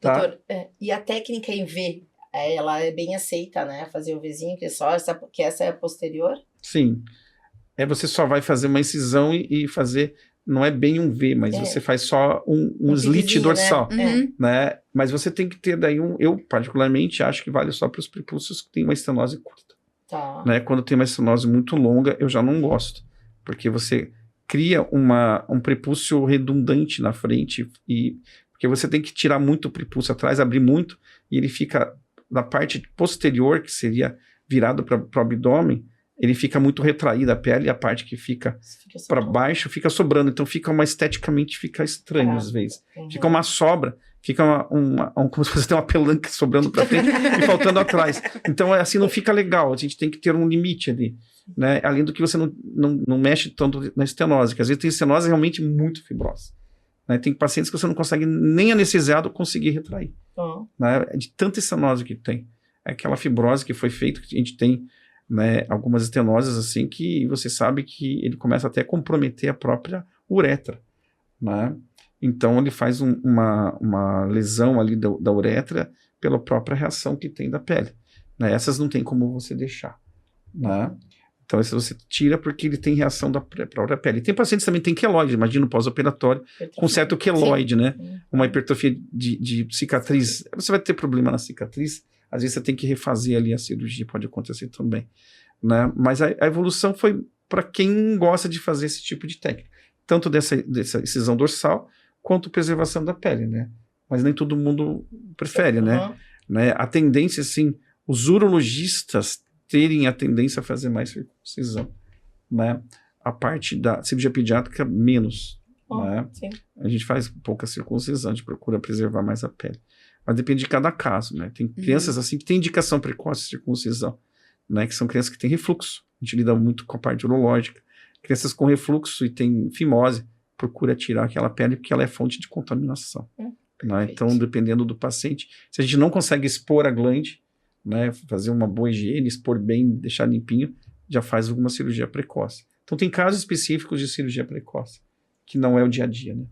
Tá? Doutor, e a técnica em V, ela é bem aceita, né? Fazer o Vzinho, que essa é a posterior? Sim. Você só vai fazer uma incisão e fazer, não é bem um V, mas você faz só um slit dorsal, né? Mas você tem que ter daí eu particularmente acho que vale só para os prepúcios que tem uma estenose curta. Tá. Né? Quando tem uma estenose muito longa, eu já não gosto, porque você cria um prepúcio redundante na frente, porque você tem que tirar muito o prepúcio atrás, abrir muito, e ele fica na parte posterior, que seria virado para o abdômen, ele fica muito retraído a pele, e a parte que fica para baixo fica sobrando. Então esteticamente fica estranho às vezes. Fica uma sobra, fica como se você tem uma pelanca sobrando para frente e faltando atrás. Então assim não fica legal, a gente tem que ter um limite ali. Né? Além do que você não mexe tanto na estenose, que às vezes tem estenose realmente muito fibrosa. Né? Tem pacientes que você não consegue nem anestesiado conseguir retrair. Né? De tanta estenose que tem. É aquela fibrose que foi feita, que a gente tem, né, algumas estenoses assim, que você sabe que ele começa até a comprometer a própria uretra. Né? Então ele faz uma lesão ali da uretra pela própria reação que tem da pele. Né? Essas não tem como você deixar. Né? Então, esse você tira porque ele tem reação da própria pele. Tem pacientes que também tem queloide, imagina no pós-operatório, com certo queloide, né? Uma hipertrofia de cicatriz. Você vai ter problema na cicatriz, às vezes você tem que refazer ali a cirurgia, pode acontecer também. Né? Mas a evolução foi para quem gosta de fazer esse tipo de técnica. tanto dessa incisão dorsal, quanto preservação da pele, né? Mas nem todo mundo prefere, né? A tendência, assim, os urologistas terem a tendência a fazer mais circuncisão, né? A parte da cirurgia pediátrica, menos, né? Sim. A gente faz pouca circuncisão, a gente procura preservar mais a pele. Mas depende de cada caso, né? Tem crianças, assim, que têm indicação precoce de circuncisão, né? Que são crianças que têm refluxo. A gente lida muito com a parte urológica. Crianças com refluxo e têm fimose, procura tirar aquela pele porque ela é fonte de contaminação. Né? Então, dependendo do paciente, se a gente não consegue expor a glande, né, fazer uma boa higiene, expor bem, deixar limpinho, já faz alguma cirurgia precoce. Então, tem casos específicos de cirurgia precoce, que não é o dia a dia, né?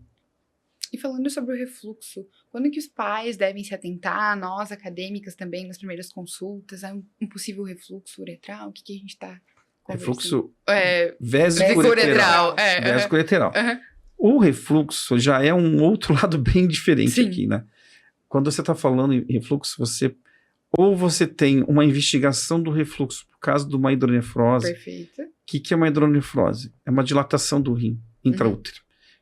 E falando sobre o refluxo, quando que os pais devem se atentar, nós acadêmicas também, nas primeiras consultas, a um possível refluxo uretral? O que a gente está conversando? Refluxo vésico-uretral. Vésico-uretral. O refluxo já é um outro lado bem diferente aqui, né? Quando você está falando em refluxo, você tem uma investigação do refluxo por causa de uma hidronefrose. Perfeito. O que é uma hidronefrose? É uma dilatação do rim intraútero.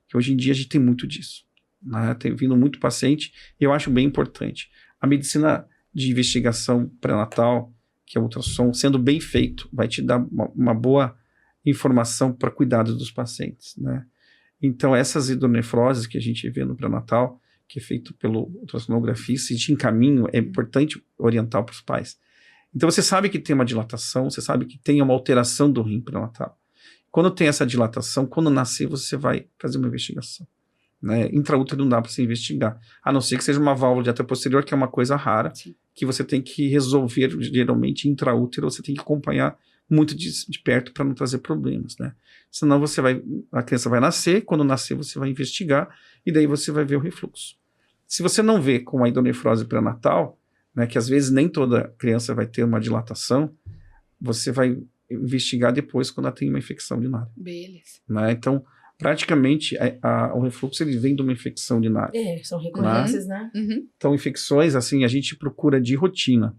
Que hoje em dia a gente tem muito disso. Né? Tem vindo muito paciente e eu acho bem importante. A medicina de investigação pré-natal, que é o ultrassom, sendo bem feito, vai te dar uma boa informação para cuidado dos pacientes, né? Então, essas hidronefroses que a gente vê no pré-natal, que é feito pelo ultrassonografista, e te encaminho, é importante orientar para os pais. Então, você sabe que tem uma dilatação, você sabe que tem uma alteração do rim pré-natal. Quando tem essa dilatação, quando nascer, você vai fazer uma investigação. Né? Intraútero não dá para se investigar, a não ser que seja uma válvula de atrito posterior, que é uma coisa rara, que você tem que resolver, geralmente, intraútero, você tem que acompanhar muito de perto para não trazer problemas, né? Senão a criança vai nascer, quando nascer você vai investigar e daí você vai ver o refluxo. Se você não vê com a hidronefrose pré-natal, né, que às vezes nem toda criança vai ter uma dilatação, você vai investigar depois quando ela tem uma infecção urinária. Beleza. Né? Então, praticamente, o refluxo ele vem de uma infecção urinária. São recorrentes, né? Então, infecções, assim, a gente procura de rotina.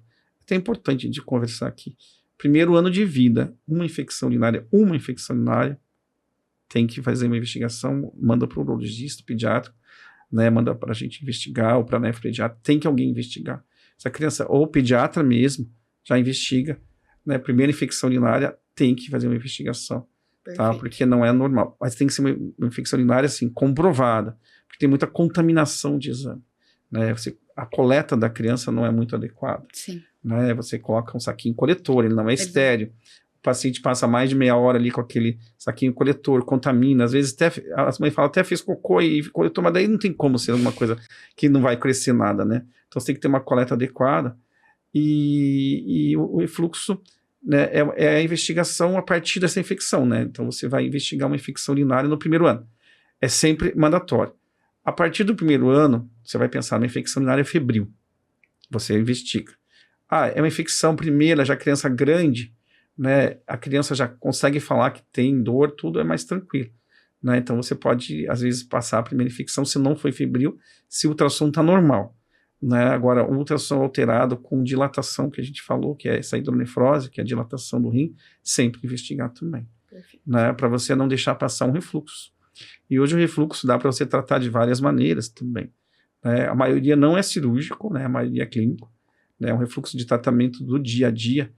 É importante de conversar aqui. Primeiro ano de vida, uma infecção urinária, tem que fazer uma investigação, manda para o urologista, pediátrico, né, manda para a gente investigar, ou para a nefropediatra, tem que alguém investigar. Essa criança, ou o pediatra mesmo, já investiga, né, primeira infecção urinária, tem que fazer uma investigação, tá, porque não é normal. Mas tem que ser uma infecção urinária, assim, comprovada, porque tem muita contaminação de exame, né, a coleta da criança não é muito adequada. Sim. Né, você coloca um saquinho coletor, ele não é estéreo. O paciente passa mais de meia hora ali com aquele saquinho coletor, contamina, às vezes até, as mães falam, até fez cocô e coletou, mas daí não tem como ser alguma coisa que não vai crescer nada, né? Então você tem que ter uma coleta adequada e o refluxo, né, é a investigação a partir dessa infecção, né? Então você vai investigar uma infecção urinária no primeiro ano. É sempre mandatório. A partir do primeiro ano, você vai pensar numa infecção urinária febril. Você investiga. É uma infecção primeira, já criança grande, né, a criança já consegue falar que tem dor, tudo é mais tranquilo, né, então você pode, às vezes, passar a primeira infecção se não foi febril, se o ultrassom está normal, né, agora, o ultrassom alterado com dilatação, que a gente falou, que é essa hidronefrose, que é a dilatação do rim, sempre investigar também, né, para você não deixar passar um refluxo, e hoje o refluxo dá para você tratar de várias maneiras também, né, a maioria não é cirúrgico, né, a maioria é clínico, é um refluxo de tratamento do dia a dia,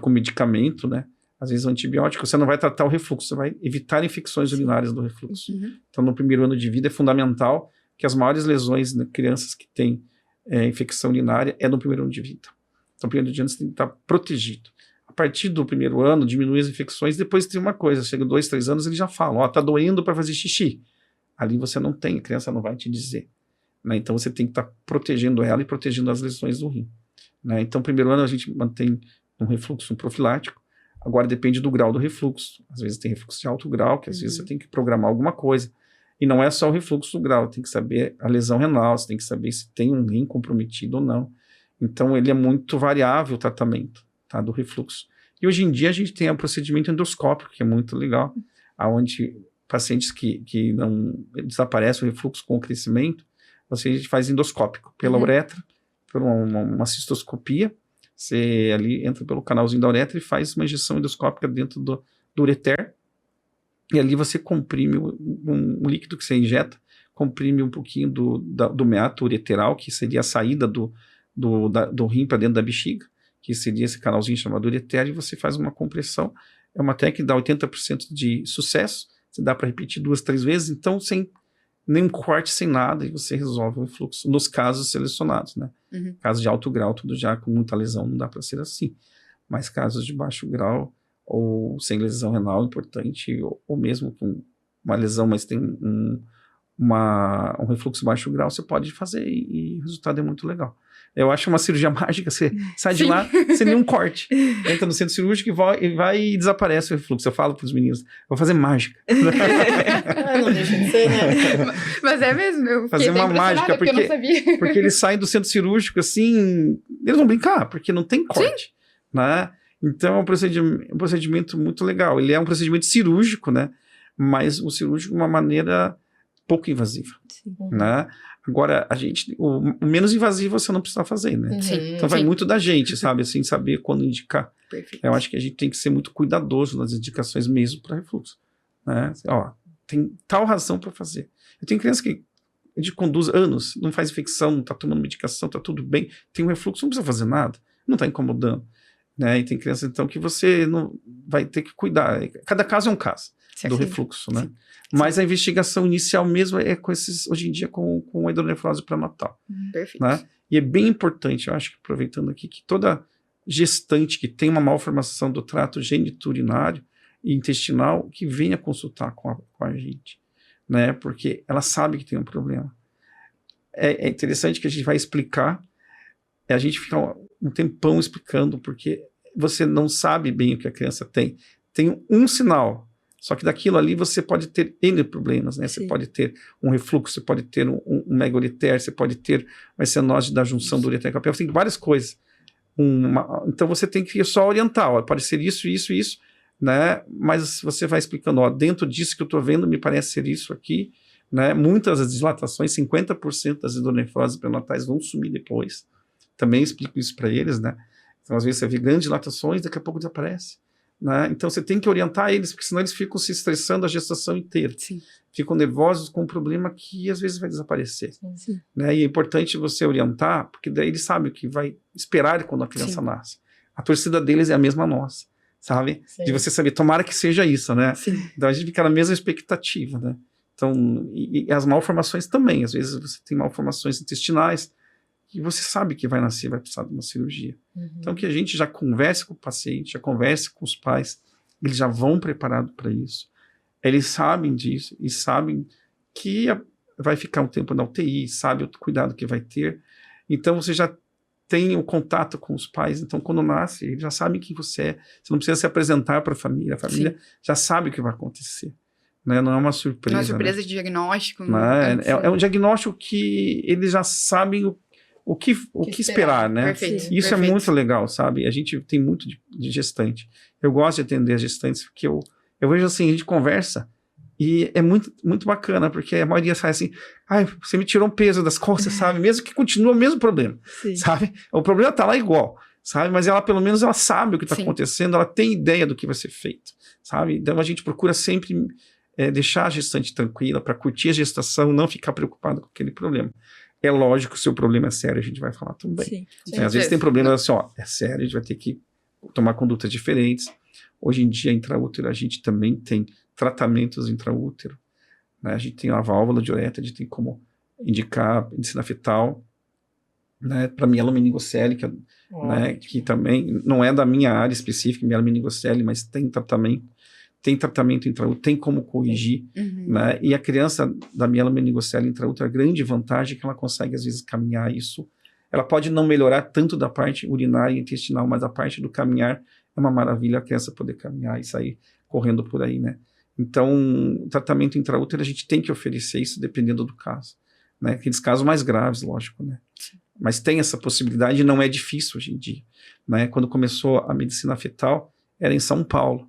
com medicamento, né? Às vezes o antibiótico, você não vai tratar o refluxo, você vai evitar infecções urinárias do refluxo. Então, no primeiro ano de vida é fundamental que as maiores lesões nas crianças que têm infecção urinária é no primeiro ano de vida. Então, no primeiro ano de vida você tem que estar protegido. A partir do primeiro ano, diminui as infecções, depois tem uma coisa, chega 2, 3 anos, eles já falam, tá doendo para fazer xixi. Ali você não tem, a criança não vai te dizer. Né? Então, você tem que estar protegendo ela e protegendo as lesões do rim. Né? Então, primeiro ano a gente mantém um refluxo profilático, agora depende do grau do refluxo, às vezes tem refluxo de alto grau, que às vezes você tem que programar alguma coisa, e não é só o refluxo do grau, tem que saber a lesão renal, você tem que saber se tem um rim comprometido ou não, então ele é muito variável o tratamento, tá, do refluxo. E hoje em dia a gente tem o procedimento endoscópico, que é muito legal, onde pacientes que não desaparece o refluxo com o crescimento, a gente faz endoscópico, pela uretra, por uma cistoscopia, você ali entra pelo canalzinho da uretra e faz uma injeção endoscópica dentro do ureter, e ali você comprime um líquido que você injeta, comprime um pouquinho do meato ureteral, que seria a saída do rim para dentro da bexiga, que seria esse canalzinho chamado ureter, e você faz uma compressão. É uma técnica que dá 80% de sucesso, você dá para repetir 2, 3 vezes, então sem nenhum corte, sem nada, e você resolve o refluxo, nos casos selecionados, né? Casos de alto grau, tudo já com muita lesão, não dá para ser assim. Mas casos de baixo grau, ou sem lesão renal importante, ou mesmo com uma lesão, mas tem um refluxo baixo grau, você pode fazer e o resultado é muito legal. Eu acho uma cirurgia mágica, você sai de lá sem nenhum corte. Entra no centro cirúrgico e vai e desaparece o refluxo. Eu falo para os meninos, vou fazer mágica. Não deixa de ser, né? Mas é mesmo, eu fazer uma mágica, porque eu não sabia. Porque eles saem do centro cirúrgico assim, eles vão brincar, porque não tem corte, né? Então é um procedimento muito legal. Ele é um procedimento cirúrgico, né? Mas o cirúrgico de uma maneira pouco invasiva, né? Agora, o menos invasivo você não precisa fazer, né? Então vai muito da gente, sabe? Assim, saber quando indicar. Perfeito. Eu acho que a gente tem que ser muito cuidadoso nas indicações mesmo para refluxo, né? Ó, tem tal razão para fazer. Eu tenho criança que a gente conduz anos, não faz infecção, não está tomando medicação, está tudo bem, tem um refluxo, não precisa fazer nada, não está incomodando, né? E tem criança, então, que você não vai ter que cuidar. Cada caso é um caso do refluxo, né? Sim. Mas a investigação inicial mesmo é com esses, hoje em dia, com a hidronefrose pré-natal. Perfeito. Né? E é bem importante, eu acho que aproveitando aqui, que toda gestante que tem uma malformação do trato geniturinário e intestinal, que venha consultar com a gente, né? Porque ela sabe que tem um problema. É interessante que a gente vai explicar, a gente fica um tempão explicando, porque você não sabe bem o que a criança tem. Tem um sinal, só que daquilo ali você pode ter N problemas, né? Sim. Você pode ter um refluxo, você pode ter um mega-ureter, você pode ter uma estenose da junção do ureter com a pelve, tem várias coisas. Então você tem que só orientar, ó, pode ser isso, isso, isso, né? Mas você vai explicando, ó, dentro disso que eu estou vendo, me parece ser isso aqui, né? Muitas das dilatações, 50% das hidronefroses pré-natais vão sumir depois. Também explico isso para eles, né? Então, às vezes você vê grandes dilatações, daqui a pouco desaparece. Né? Então você tem que orientar eles, porque senão eles ficam se estressando a gestação inteira. Sim. Ficam nervosos com um problema que às vezes vai desaparecer. Sim. Né? E é importante você orientar, porque daí eles sabem o que vai esperar quando a criança nasce. A torcida deles é a mesma nossa, sabe? Sim. De você saber, tomara que seja isso, né? Sim. Então a gente fica na mesma expectativa, né? Então, e as malformações também, às vezes você tem malformações intestinais, que você sabe que vai nascer, vai precisar de uma cirurgia. Então, que a gente já converse com o paciente, já converse com os pais, eles já vão preparados para isso. Eles sabem disso e sabem que vai ficar um tempo na UTI, sabe o cuidado que vai ter. Então, você já tem o contato com os pais. Então, quando nasce, eles já sabem quem você é. Você não precisa se apresentar para a família já sabe o que vai acontecer. Né? Não é uma surpresa. Não é uma surpresa, né? De diagnóstico. É um diagnóstico que eles já sabem o que esperar, né? Perfeito, isso é muito legal, sabe? A gente tem muito de gestante. Eu gosto de atender as gestantes, porque eu vejo assim, a gente conversa e é muito, muito bacana, porque a maioria sai assim, você me tirou um peso das costas, sabe? Mesmo que continua o mesmo problema, sabe? O problema tá lá igual, sabe? Mas ela, pelo menos, ela sabe o que tá acontecendo, ela tem ideia do que vai ser feito, sabe? Então a gente procura sempre deixar a gestante tranquila, para curtir a gestação, não ficar preocupado com aquele problema. É lógico que o seu problema é sério, a gente vai falar também. Às vezes tem problema assim, ó, é sério, a gente vai ter que tomar condutas diferentes. Hoje em dia, intraútero, a gente também tem tratamentos intraútero, né? A gente tem a válvula de uretra, a gente tem como indicar medicina fetal, né, para mielomeningocele, né, que também não é da minha área específica, mielomeningocele, mas tem tratamento intraútero, tem como corrigir, né? E a criança da mielomeningocele intraútero, a grande vantagem é que ela consegue, às vezes, caminhar isso. Ela pode não melhorar tanto da parte urinária e intestinal, mas a parte do caminhar é uma maravilha a criança poder caminhar e sair correndo por aí, né? Então, tratamento intraútero, a gente tem que oferecer isso dependendo do caso, né? Aqueles casos mais graves, lógico, né? Mas tem essa possibilidade e não é difícil hoje em dia, né? Quando começou a medicina fetal, era em São Paulo,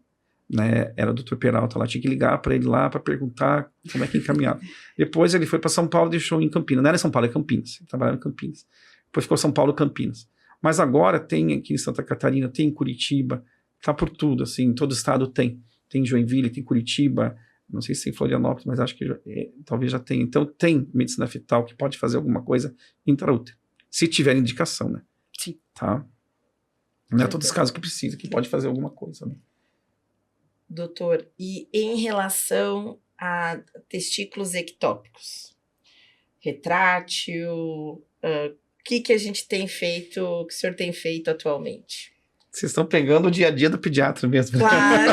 né? Era o Dr. Peralta lá, tinha que ligar para ele lá para perguntar como é que encaminhava. Depois ele foi para São Paulo e deixou em Campinas. Não era São Paulo, é Campinas. Ele trabalhava em Campinas. Depois ficou São Paulo, Campinas. Mas agora tem aqui em Santa Catarina, tem em Curitiba, tá por tudo, assim, todo estado tem. Tem em Joinville, tem em Curitiba, Não sei se em Florianópolis, mas acho que talvez já tenha. Então, tem medicina fetal que pode fazer alguma coisa intraútero, se tiver indicação, né? Sim. Tá? Não é todos os casos que precisa, que pode fazer alguma coisa, né? Doutor, e em relação a testículos ectópicos? Retrátil, o que a gente tem feito, o que o senhor tem feito atualmente? Vocês estão pegando o dia a dia do pediatra mesmo. Claro,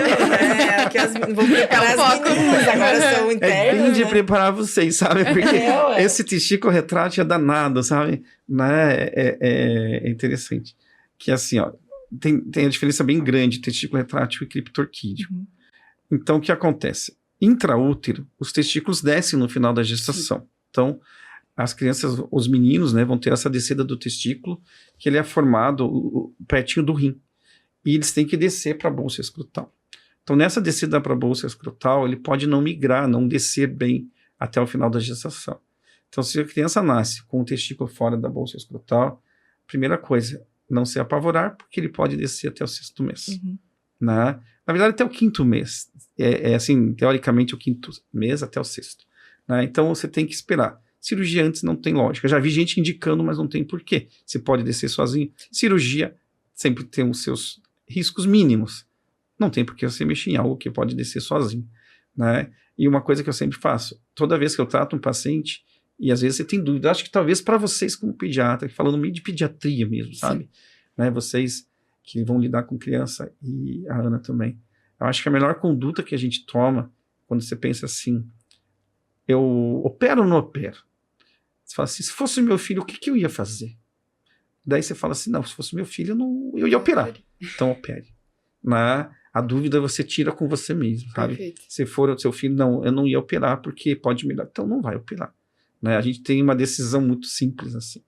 que vou preparar as meninas, agora são É internas, bem de né? preparar vocês, sabe? Porque ué. esse testículo retrátil é danado, sabe? Né? É interessante. Que assim, ó, tem a diferença bem grande entre testículo retrátil e criptorquídeo. Então, o que acontece? Intraútero, os testículos descem no final da gestação. Então, as crianças, os meninos, né, vão ter essa descida do testículo, que ele é formado pertinho do rim. E eles têm que descer para a bolsa escrotal. Então, nessa descida para a bolsa escrotal, ele pode não migrar, não descer bem até o final da gestação. Então, se a criança nasce com o testículo fora da bolsa escrotal, primeira coisa, não se apavorar, porque ele pode descer até o 6º mês. Né? Na verdade, até o 5º mês. Assim, teoricamente, o 5º mês até o 6º. Né? Então, você tem que esperar. Cirurgia antes não tem lógica. Já vi gente indicando, mas não tem porquê. Você pode descer sozinho. Cirurgia sempre tem os seus riscos mínimos. Não tem porquê você mexer em algo que pode descer sozinho. Né? E uma coisa que eu sempre faço, toda vez que eu trato um paciente, e às vezes você tem dúvida, acho que talvez para vocês como pediatra, falando meio de pediatria mesmo, sabe? Né? Vocês que vão lidar com criança, e a Ana também. Eu acho que a melhor conduta que a gente toma, quando você pensa assim, eu opero ou não opero? Você fala assim, se fosse meu filho, o que eu ia fazer? Daí você fala assim, não, se fosse meu filho, eu ia operar. Então opere. Né? A dúvida você tira com você mesmo, sabe? Perfeito. Se for o seu filho, não, eu não ia operar porque pode me dar. Então não vai operar. Né? A gente tem uma decisão muito simples assim,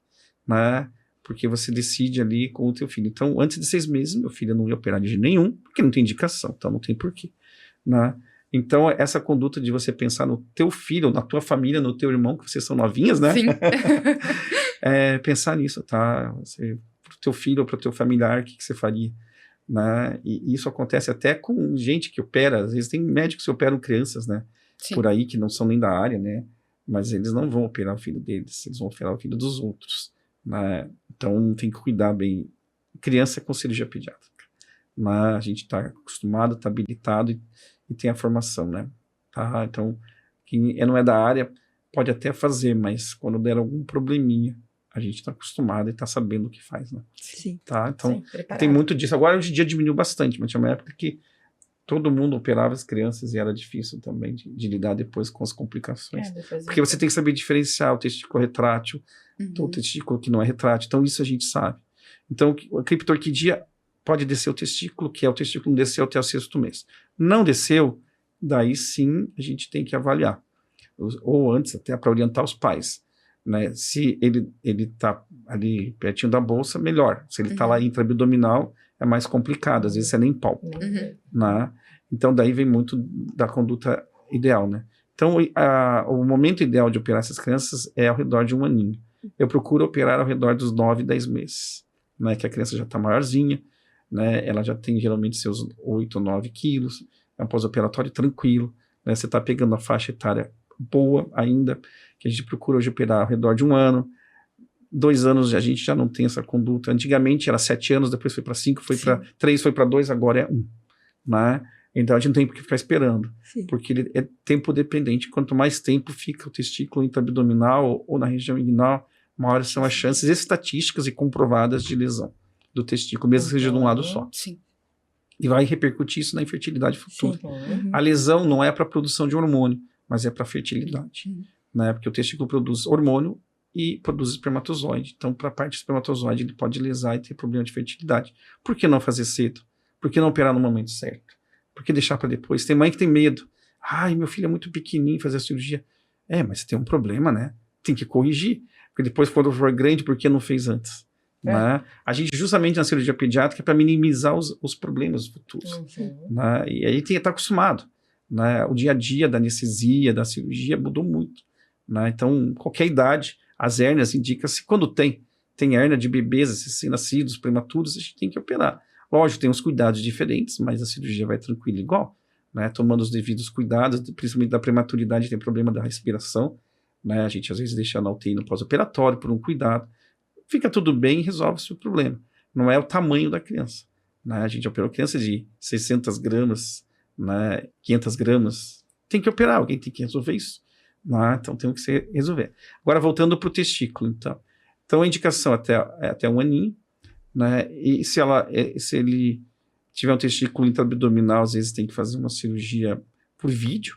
né? Porque você decide ali com o teu filho. Então, antes de 6 meses, meu filho não ia operar de jeito nenhum, porque não tem indicação, então não tem porquê. Né? Então, essa conduta de você pensar no teu filho, na tua família, no teu irmão, que vocês são novinhas, né? Sim. Pensar nisso, tá? Pro teu filho ou pro teu familiar, o que você faria? Né? E isso acontece até com gente que opera, às vezes tem médicos que operam crianças, né? Sim. Por aí, que não são nem da área, né? Mas eles não vão operar o filho deles, eles vão operar o filho dos outros. Né? Então tem que cuidar bem. Criança com cirurgia pediátrica. Mas a gente está acostumado, está habilitado e tem a formação, né? Tá? Então, quem não é da área pode até fazer, mas quando der algum probleminha, a gente está acostumado e está sabendo o que faz, né? Sim. Tá? Então, Sim, preparado. tem muito disso. Agora, hoje em dia diminuiu bastante, mas tinha uma época que todo mundo operava as crianças e era difícil também de lidar depois com as complicações. Porque você tem que saber diferenciar o testículo retrátil do testículo que não é retrátil. Então, isso a gente sabe. Então, a criptorquidia pode descer o testículo, que é o testículo não desceu até o 6º mês. Não desceu, daí sim a gente tem que avaliar. Ou antes, até para orientar os pais. Né? Se ele está ali pertinho da bolsa, melhor. Se ele está lá intraabdominal, é mais complicado. Às vezes você nem palpa. Né? Então, daí vem muito da conduta ideal. Né? Então, o momento ideal de operar essas crianças é ao redor de 1 aninho. Eu procuro operar ao redor dos 9, 10 meses. Né? Que a criança já está maiorzinha, né? Ela já tem geralmente seus 8 ou 9 quilos. É um pós-operatório tranquilo. Né? Você está pegando a faixa etária boa ainda, que a gente procura hoje operar ao redor de 1 ano. 2 anos a gente já não tem essa conduta. Antigamente era 7 anos, depois foi para 5, foi para 3, foi para 2, agora é 1. Né? Então a gente não tem por que ficar esperando, porque ele é tempo dependente. Quanto mais tempo fica o testículo intraabdominal ou na região inguinal, maiores são as chances estatísticas e comprovadas de lesão do testículo, mesmo que seja de um lado só. Sim. E vai repercutir isso na infertilidade futura. Sim. A lesão não é para a produção de hormônio, mas é para a fertilidade. Né? Porque o testículo produz hormônio e produz espermatozoide. Então, para a parte do espermatozoide, ele pode lesar e ter problema de fertilidade. Por que não fazer cedo? Por que não operar no momento certo? Por que deixar para depois? Tem mãe que tem medo. Ai, meu filho é muito pequenininho, fazer a cirurgia. Mas você tem um problema, né? Tem que corrigir. Porque depois, quando for grande, por que não fez antes? Né? A gente, justamente na cirurgia pediátrica, é para minimizar os problemas futuros. Né? E aí tem que estar acostumado. Né? O dia a dia da anestesia, da cirurgia, mudou muito. Né? Então, qualquer idade, as hérnias indica-se quando tem hérnia de bebês recém-nascidos, prematuros, a gente tem que operar. Lógico, tem uns cuidados diferentes, mas a cirurgia vai tranquila igual. né, tomando os devidos cuidados, principalmente da prematuridade, tem problema da respiração, né, a gente às vezes deixa na UTI no pós-operatório por um cuidado, fica tudo bem e resolve-se o problema. Não é o tamanho da criança, né, a gente operou criança de 600 gramas, né, 500 gramas, tem que operar, alguém tem que resolver isso, né, então tem que resolver. Agora voltando para o testículo, então a indicação até 1 aninho, né, e se ele tiver um testículo intraabdominal, às vezes tem que fazer uma cirurgia por vídeo,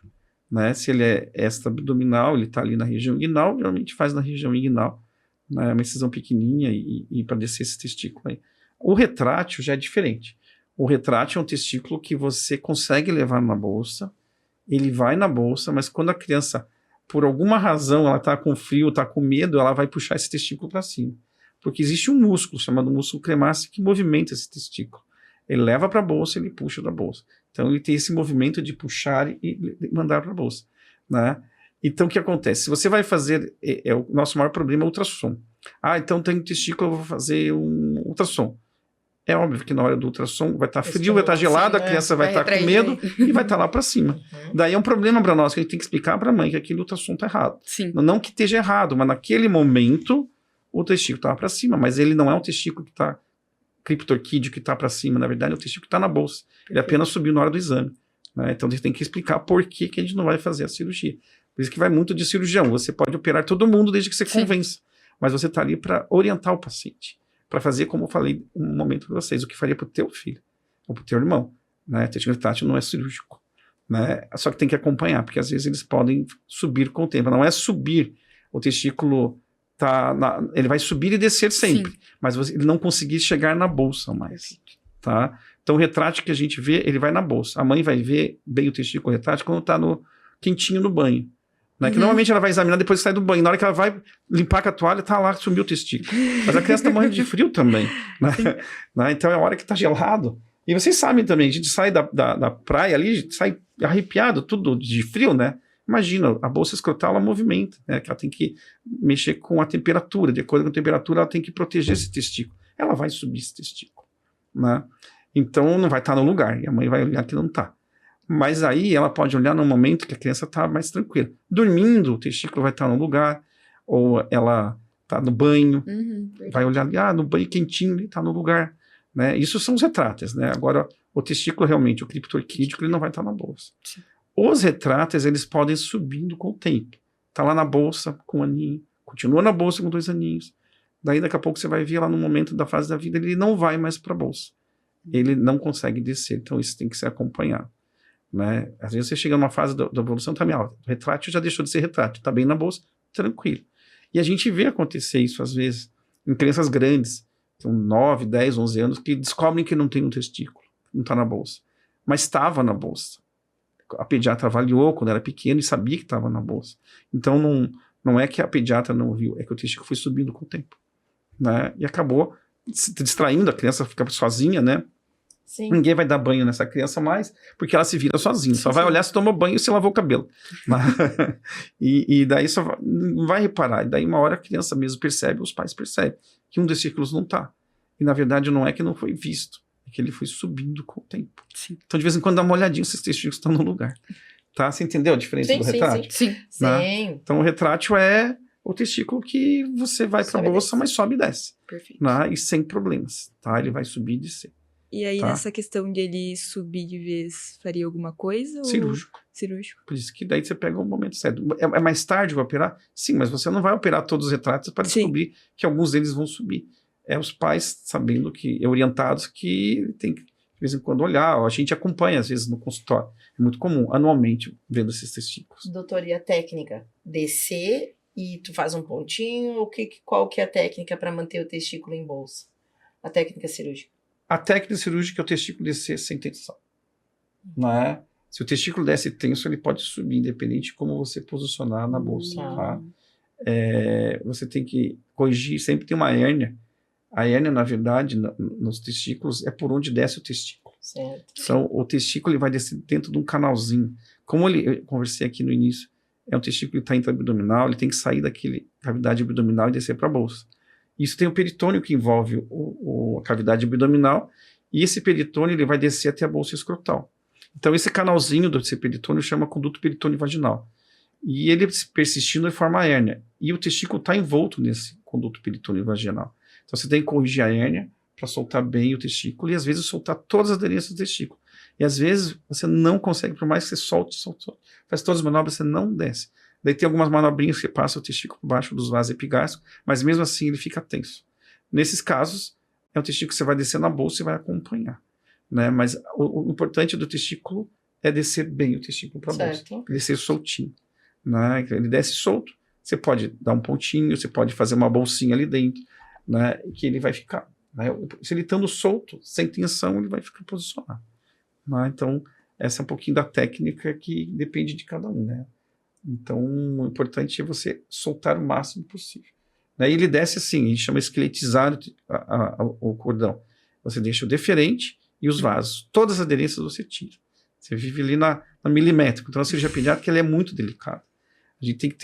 né? Se ele é extra-abdominal, ele está ali na região inguinal, geralmente faz na região inguinal, né? Uma incisão pequenininha e para descer esse testículo aí. O retrátil já é diferente. O retrátil é um testículo que você consegue levar na bolsa, ele vai na bolsa, mas quando a criança, por alguma razão, ela está com frio, está com medo, ela vai puxar esse testículo para cima. Porque existe um músculo chamado músculo cremaster que movimenta esse testículo. Ele leva para a bolsa, ele puxa da bolsa. Então, ele tem esse movimento de puxar e mandar para a bolsa, né? Então, o que acontece? Se você vai fazer... o nosso maior problema é o ultrassom. Então tem testículo, eu vou fazer um ultrassom. É óbvio que na hora do ultrassom vai estar frio, vai estar gelado, a criança vai estar com medo e vai estar lá para cima. Daí é um problema para nós, que a gente tem que explicar para a mãe que aquele ultrassom está errado. Sim. Não que esteja errado, mas naquele momento o testículo estava para cima, mas ele não é um testículo que está criptorquídeo, que está para cima, na verdade é o testículo que está na bolsa. Ele apenas subiu na hora do exame, né? Então você tem que explicar por que a gente não vai fazer a cirurgia. Por isso que vai muito de cirurgião. Você pode operar todo mundo desde que você convença, mas você está ali para orientar o paciente, para fazer, como eu falei um momento para vocês, o que faria para o teu filho ou para o teu irmão, né? Testículo retrátil não é cirúrgico, né? Só que tem que acompanhar, porque às vezes eles podem subir com o tempo. Não é subir, o testículo ele vai subir e descer sempre, mas ele não conseguir chegar na bolsa mais, tá? Então o retrátil que a gente vê, ele vai na bolsa. A mãe vai ver bem o testículo retrátil quando está quentinho no banho, né? Que normalmente ela vai examinar depois que sai do banho. Na hora que ela vai limpar com a toalha, tá lá, sumiu o testículo. Mas a criança está morrendo de frio também, né? Então é a hora que está gelado. E vocês sabem também, a gente sai da praia ali, sai arrepiado, tudo de frio, né? Imagina, a bolsa escrotal, ela movimenta, né? Que ela tem que mexer com a temperatura. De acordo com a temperatura, ela tem que proteger esse testículo. Ela vai subir esse testículo, né? Então, não vai estar no lugar. E a mãe vai olhar que não está. Mas aí, ela pode olhar no momento que a criança está mais tranquila. Dormindo, o testículo vai estar no lugar. Ou ela está no banho. Vai olhar ali, no banho quentinho, ele está no lugar, né? Isso são os retráteis, né? Agora, o testículo realmente, o criptorquídeo, ele não vai estar na bolsa. Sim. Os retráteis, eles podem subindo com o tempo. Tá lá na bolsa com 1 aninho, continua na bolsa com 2 aninhos. Daí, daqui a pouco, você vai ver lá no momento da fase da vida, ele não vai mais para a bolsa. Ele não consegue descer. Então, isso tem que ser acompanhado, né? Às vezes, você chega numa fase da evolução, tá meio alta. O retrátil já deixou de ser retrátil, tá bem na bolsa, tranquilo. E a gente vê acontecer isso, às vezes, em crianças grandes, com 9, 10, 11 anos, que descobrem que não tem um testículo, não tá na bolsa. Mas estava na bolsa. A pediatra avaliou quando era pequeno e sabia que estava na bolsa. Então, não é que a pediatra não viu, é que o testículo foi subindo com o tempo, né? E acabou se distraindo, a criança fica sozinha, né? Sim. Ninguém vai dar banho nessa criança mais, porque ela se vira sozinha. Só vai olhar se tomou banho e se lavou o cabelo. e daí não vai reparar. E daí uma hora a criança mesmo percebe, os pais percebem, que um dos testículos não está. E na verdade não é que não foi visto, é que ele foi subindo com o tempo. Sim. Então de vez em quando dá uma olhadinha se esses testículos estão no lugar. Tá? Você entendeu a diferença do retrátil? Sim. Né? Então o retrátil é o testículo que você vai para a bolsa, mas sobe e desce. Perfeito. Né? E sem problemas. Tá? Ele vai subir e descer. E aí, nessa questão de ele subir de vez, faria alguma coisa? Cirúrgico. Cirúrgico. Por isso que daí você pega o momento certo. É mais tarde vai operar? Sim, mas você não vai operar todos os retráteis para descobrir que alguns deles vão subir. É os pais sabendo orientados que tem que, de vez em quando, olhar. A gente acompanha, às vezes, no consultório. É muito comum, anualmente, vendo esses testículos. Doutor, e a técnica? Descer e tu faz um pontinho? Qual que é a técnica para manter o testículo em bolsa? A técnica cirúrgica? A técnica cirúrgica é o testículo descer sem tensão, né? Se o testículo desce tenso, ele pode subir, independente de como você posicionar na bolsa, tá? Você tem que corrigir, sempre tem uma hérnia. A hérnia, na verdade, nos testículos, é por onde desce o testículo. Certo. Então, o testículo ele vai descer dentro de um canalzinho. Como eu conversei aqui no início, é um testículo que está intra-abdominal, ele tem que sair daquele cavidade abdominal e descer para a bolsa. Isso tem o peritônio que envolve a cavidade abdominal, e esse peritônio ele vai descer até a bolsa escrotal. Então, esse canalzinho do peritônio chama conduto peritônio vaginal. E ele persistindo ele forma a hérnia. E o testículo está envolto nesse conduto peritônio vaginal. Então, você tem que corrigir a hérnia para soltar bem o testículo e, às vezes, soltar todas as aderências do testículo. E, às vezes, você não consegue, por mais que você solte, faz todas as manobras, você não desce. Daí tem algumas manobrinhas que passa o testículo por baixo dos vasos epigástricos, mas, mesmo assim, ele fica tenso. Nesses casos, é um testículo que você vai descer na bolsa e vai acompanhar. Né? Mas o importante do testículo é descer bem o testículo para a bolsa. Descer soltinho. Né? Ele desce solto, você pode dar um pontinho, você pode fazer uma bolsinha ali dentro, né? Que ele vai ficar. Né? Se ele estando solto, sem tensão, ele vai ficar posicionado. Né? Então, essa é um pouquinho da técnica que depende de cada um. Né? Então, o importante é você soltar o máximo possível. Né? E ele desce assim, a gente chama esqueletizar o cordão. Você deixa o deferente e os vasos. Todas as aderências você tira. Você vive ali na milimétrica. Então, a cirurgia pediátrica ela é muito delicada. A gente tem que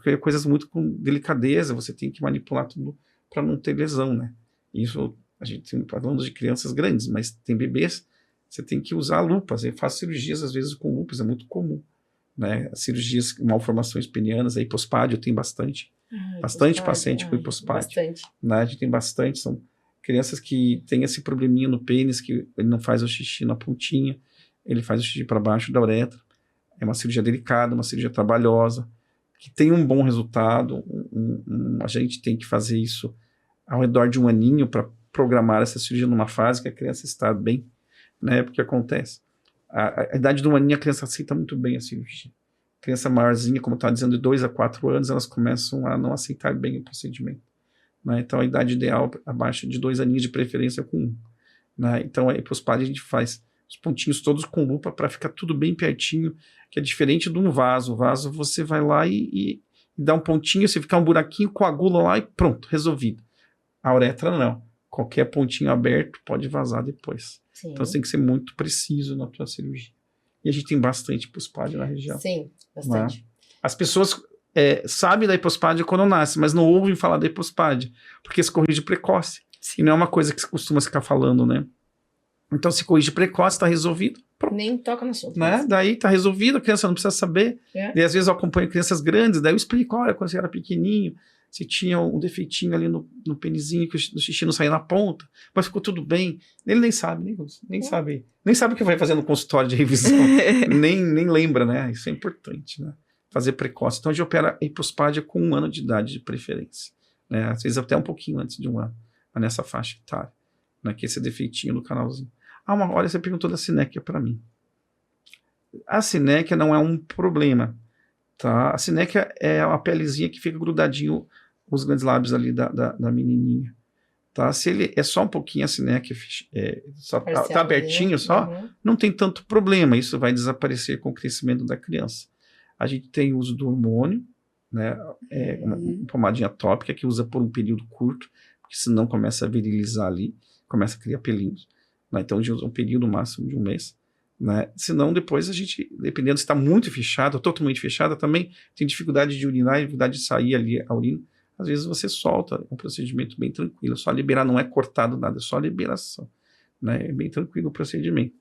ter coisas muito com delicadeza, você tem que manipular tudo para não ter lesão, né? Isso, a gente tem falando de crianças grandes, mas tem bebês, você tem que usar lupas. Eu faço cirurgias, às vezes, com lupas, é muito comum. Né? Cirurgias com malformações penianas, a hipospádio tem bastante. Bastante paciente com hipospádio. Bastante. Né? A gente tem bastante, são crianças que têm esse probleminha no pênis, que ele não faz o xixi na pontinha, ele faz o xixi para baixo da uretra. É uma cirurgia delicada, uma cirurgia trabalhosa, que tem um bom resultado. A gente tem que fazer isso ao redor de um aninho para programar essa cirurgia numa fase que a criança está bem, né? Porque acontece. A idade de um aninho, a criança aceita muito bem a cirurgia. A criança maiorzinha, como eu estava dizendo, de 2 a 4 anos, elas começam a não aceitar bem o procedimento. Né? Então, a idade ideal, abaixo de 2 aninhos, de preferência com 1. Né? Então, aí para os pais, a gente faz os pontinhos todos com lupa para ficar tudo bem pertinho, que é diferente de um vaso. O vaso você vai lá e dá um pontinho, se ficar um buraquinho, coagula lá e pronto, resolvido. A uretra não. Qualquer pontinho aberto pode vazar depois. Sim. Então você tem que ser muito preciso na tua cirurgia. E a gente tem bastante hipospádia na região. Sim, bastante. Né? As pessoas sabem da hipospádia quando nascem, mas não ouvem falar da hipospádia, porque se corrige precoce. E não é uma coisa que se costuma ficar falando, né? Então, se corrige precoce, está resolvido. Pronto. Nem toca no assunto. Né? Daí está resolvido, a criança não precisa saber. E às vezes eu acompanho crianças grandes, daí eu explico, olha, quando você era pequenininho, você tinha um defeitinho ali no penizinho, que o xixi não saía na ponta, mas ficou tudo bem. Ele nem sabe, nem sabe. Nem sabe o que vai fazer no consultório de revisão. nem lembra, né? Isso é importante, né? Fazer precoce. Então, a gente opera a hipospádia com 1 ano de idade de preferência. Né? Às vezes até um pouquinho antes de 1 ano, mas nessa faixa etária. Né? Que é esse defeitinho no canalzinho. Olha, você perguntou da sinéquia para mim. A sinéquia não é um problema, tá? A sinéquia é uma pelezinha que fica grudadinho os grandes lábios ali da menininha, tá? Se ele é só um pouquinho a sinéquia, tá abertinho só, não tem tanto problema, isso vai desaparecer com o crescimento da criança. A gente tem o uso do hormônio, né? Uma pomadinha tópica que usa por um período curto, porque senão começa a virilizar ali, começa a criar pelinhos. Né? Então, a gente usa um período máximo de 1 mês. Né? Senão, depois a gente, dependendo se está muito fechada, totalmente fechada, também tem dificuldade de urinar, dificuldade de sair ali a urina. Às vezes você solta, é um procedimento bem tranquilo. Só liberar, não é cortado nada, é só liberação. Né? É bem tranquilo o procedimento.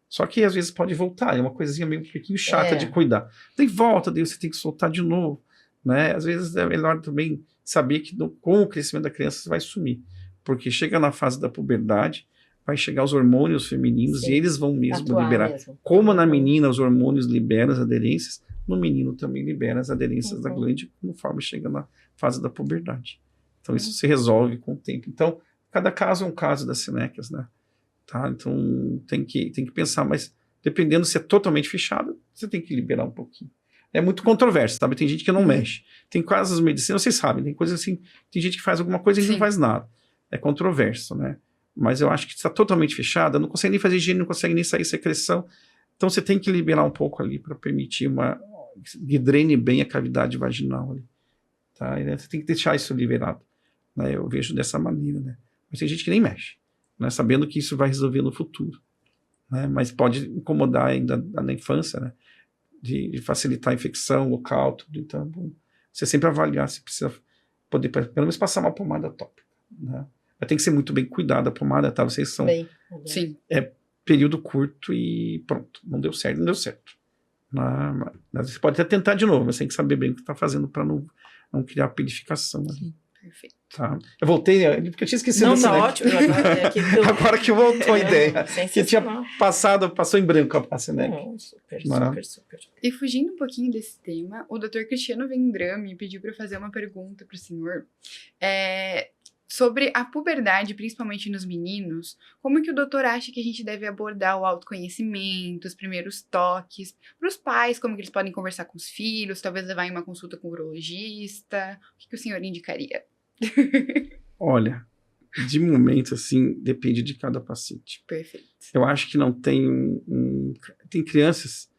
Só que às vezes pode voltar, é uma coisinha meio um pouquinho chata de cuidar. Daí volta, daí você tem que soltar de novo. Né? Às vezes é melhor também saber que com o crescimento da criança você vai sumir. Porque chega na fase da puberdade, vai chegar os hormônios femininos. Sim. E eles vão mesmo liberar. Como na menina os hormônios liberam as aderências, no menino também libera as aderências da glândula conforme chega na fase da puberdade. Então isso se resolve com o tempo. Então, cada caso é um caso das sinéquias, né? Tá? Então tem que pensar, mas dependendo se é totalmente fechado, você tem que liberar um pouquinho. É muito controverso, sabe? Tem gente que não mexe. Tem casos de medicina, vocês sabem, tem coisas assim, tem gente que faz alguma coisa e não faz nada. É controverso, né? Mas eu acho que está totalmente fechada, não consegue nem fazer higiene, não consegue nem sair secreção. Então você tem que liberar um pouco ali para permitir que drene bem a cavidade vaginal ali. Tá? E, né, você tem que deixar isso liberado. Né? Eu vejo dessa maneira, né? Mas tem gente que nem mexe, né? Sabendo que isso vai resolver no futuro. Né? Mas pode incomodar ainda na infância, né? De facilitar a infecção local, tudo. Então, você sempre avaliar se precisa poder, pelo menos, passar uma pomada tópica. Né? Mas tem que ser muito bem cuidada a pomada, tá? Vocês são... Bem. Sim. período curto e pronto, não deu certo, não deu certo. Mas você pode até tentar de novo, mas tem que saber bem o que está fazendo para não criar pelificação. Sim, perfeito. Tá. Eu voltei, porque eu tinha esquecido. Não, assim, tá né? ótimo. Agora que voltou a ideia. Que tinha Sensacional. passou em branco a Passenec. Não, super. E fugindo um pouquinho desse tema, o Dr. Cristiano Vendrame pediu para eu fazer uma pergunta para o senhor sobre a puberdade, principalmente nos meninos. Como que o doutor acha que a gente deve abordar o autoconhecimento, os primeiros toques, para os pais, como que eles podem conversar com os filhos, talvez levar em uma consulta com o urologista? O que o senhor indicaria? Olha, de momento, assim, depende de cada paciente. Perfeito. Eu acho que não tem tem crianças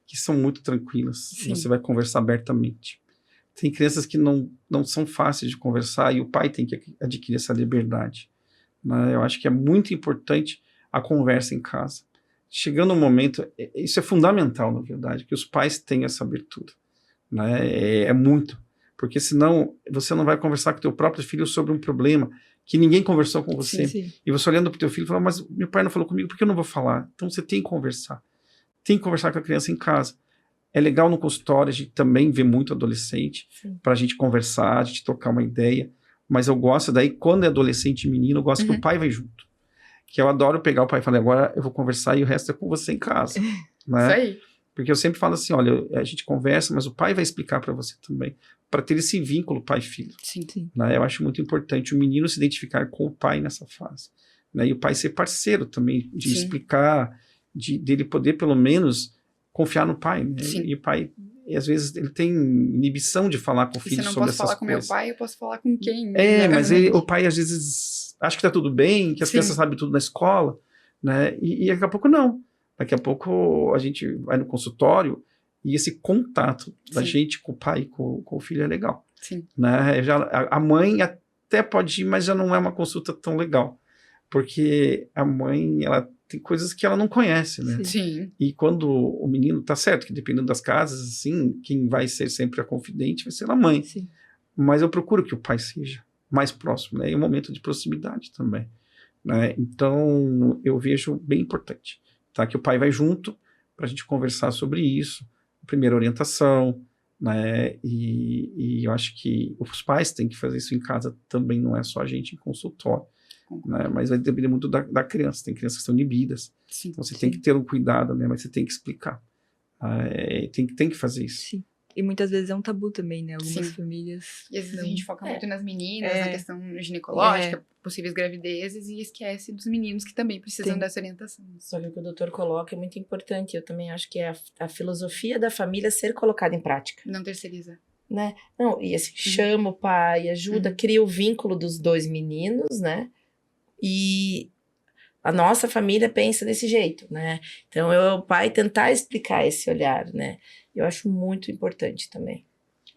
que são muito tranquilas. Sim. Você vai conversar abertamente. Tem crianças que não são fáceis de conversar e o pai tem que adquirir essa liberdade. Né? Eu acho que é muito importante a conversa em casa. Chegando um momento, isso é fundamental, na verdade, que os pais tenham essa abertura. Né? É muito. Porque senão você não vai conversar com o teu próprio filho sobre um problema que ninguém conversou com você. Sim. E você olhando para o teu filho e falando, mas meu pai não falou comigo, por que eu não vou falar? Então você tem que conversar. Tem que conversar com a criança em casa. É legal no consultório, a gente também vê muito adolescente, para a gente conversar, a gente trocar uma ideia. Mas eu gosto daí, quando é adolescente e menino, eu gosto que o pai vai junto. Que eu adoro pegar o pai e falar, agora eu vou conversar e o resto é com você em casa. Né? Isso aí. Porque eu sempre falo assim, olha, a gente conversa, mas o pai vai explicar para você também, para ter esse vínculo pai e filho. Sim. Né? Eu acho muito importante o menino se identificar com o pai nessa fase. Né? E o pai ser parceiro também, de explicar, dele poder pelo menos confiar no pai. Né? E o pai, às vezes, ele tem inibição de falar com o filho sobre essas coisas. Se eu não posso falar com meu pai, eu posso falar com quem? Mas o pai às vezes acha que tá tudo bem, que as crianças sabem tudo na escola, né? E daqui a pouco não. Daqui a pouco a gente vai no consultório e esse contato da gente com o pai e com o filho é legal. Sim. Né? A mãe até pode ir, mas já não é uma consulta tão legal. Porque a mãe, ela tem coisas que ela não conhece, né? Sim. E quando o menino, tá certo, que dependendo das casas, assim, quem vai ser sempre a confidente vai ser a mãe. Sim. Mas eu procuro que o pai seja mais próximo, né? E um momento de proximidade também. Né? Então, eu vejo bem importante. Tá? Que o pai vai junto para a gente conversar sobre isso, primeira orientação, né? E eu acho que os pais têm que fazer isso em casa também, não é só a gente em consultório, né? Mas vai depender muito da criança, tem crianças que são inibidas, então você tem que ter um cuidado, né? Mas você tem que explicar, tem que fazer isso. Sim. E muitas vezes é um tabu também, né? Algumas famílias. E às vezes a gente foca muito nas meninas, na questão ginecológica, possíveis gravidezes, e esquece dos meninos que também precisam dessa orientação. Só que o que o doutor coloca é muito importante. Eu também acho que é a filosofia da família ser colocada em prática. Não terceirizar. Né? Não, e assim, chama o pai, ajuda, cria o vínculo dos dois meninos, né? E a nossa família pensa desse jeito, né? Então, o pai tentar explicar esse olhar, né? Eu acho muito importante também.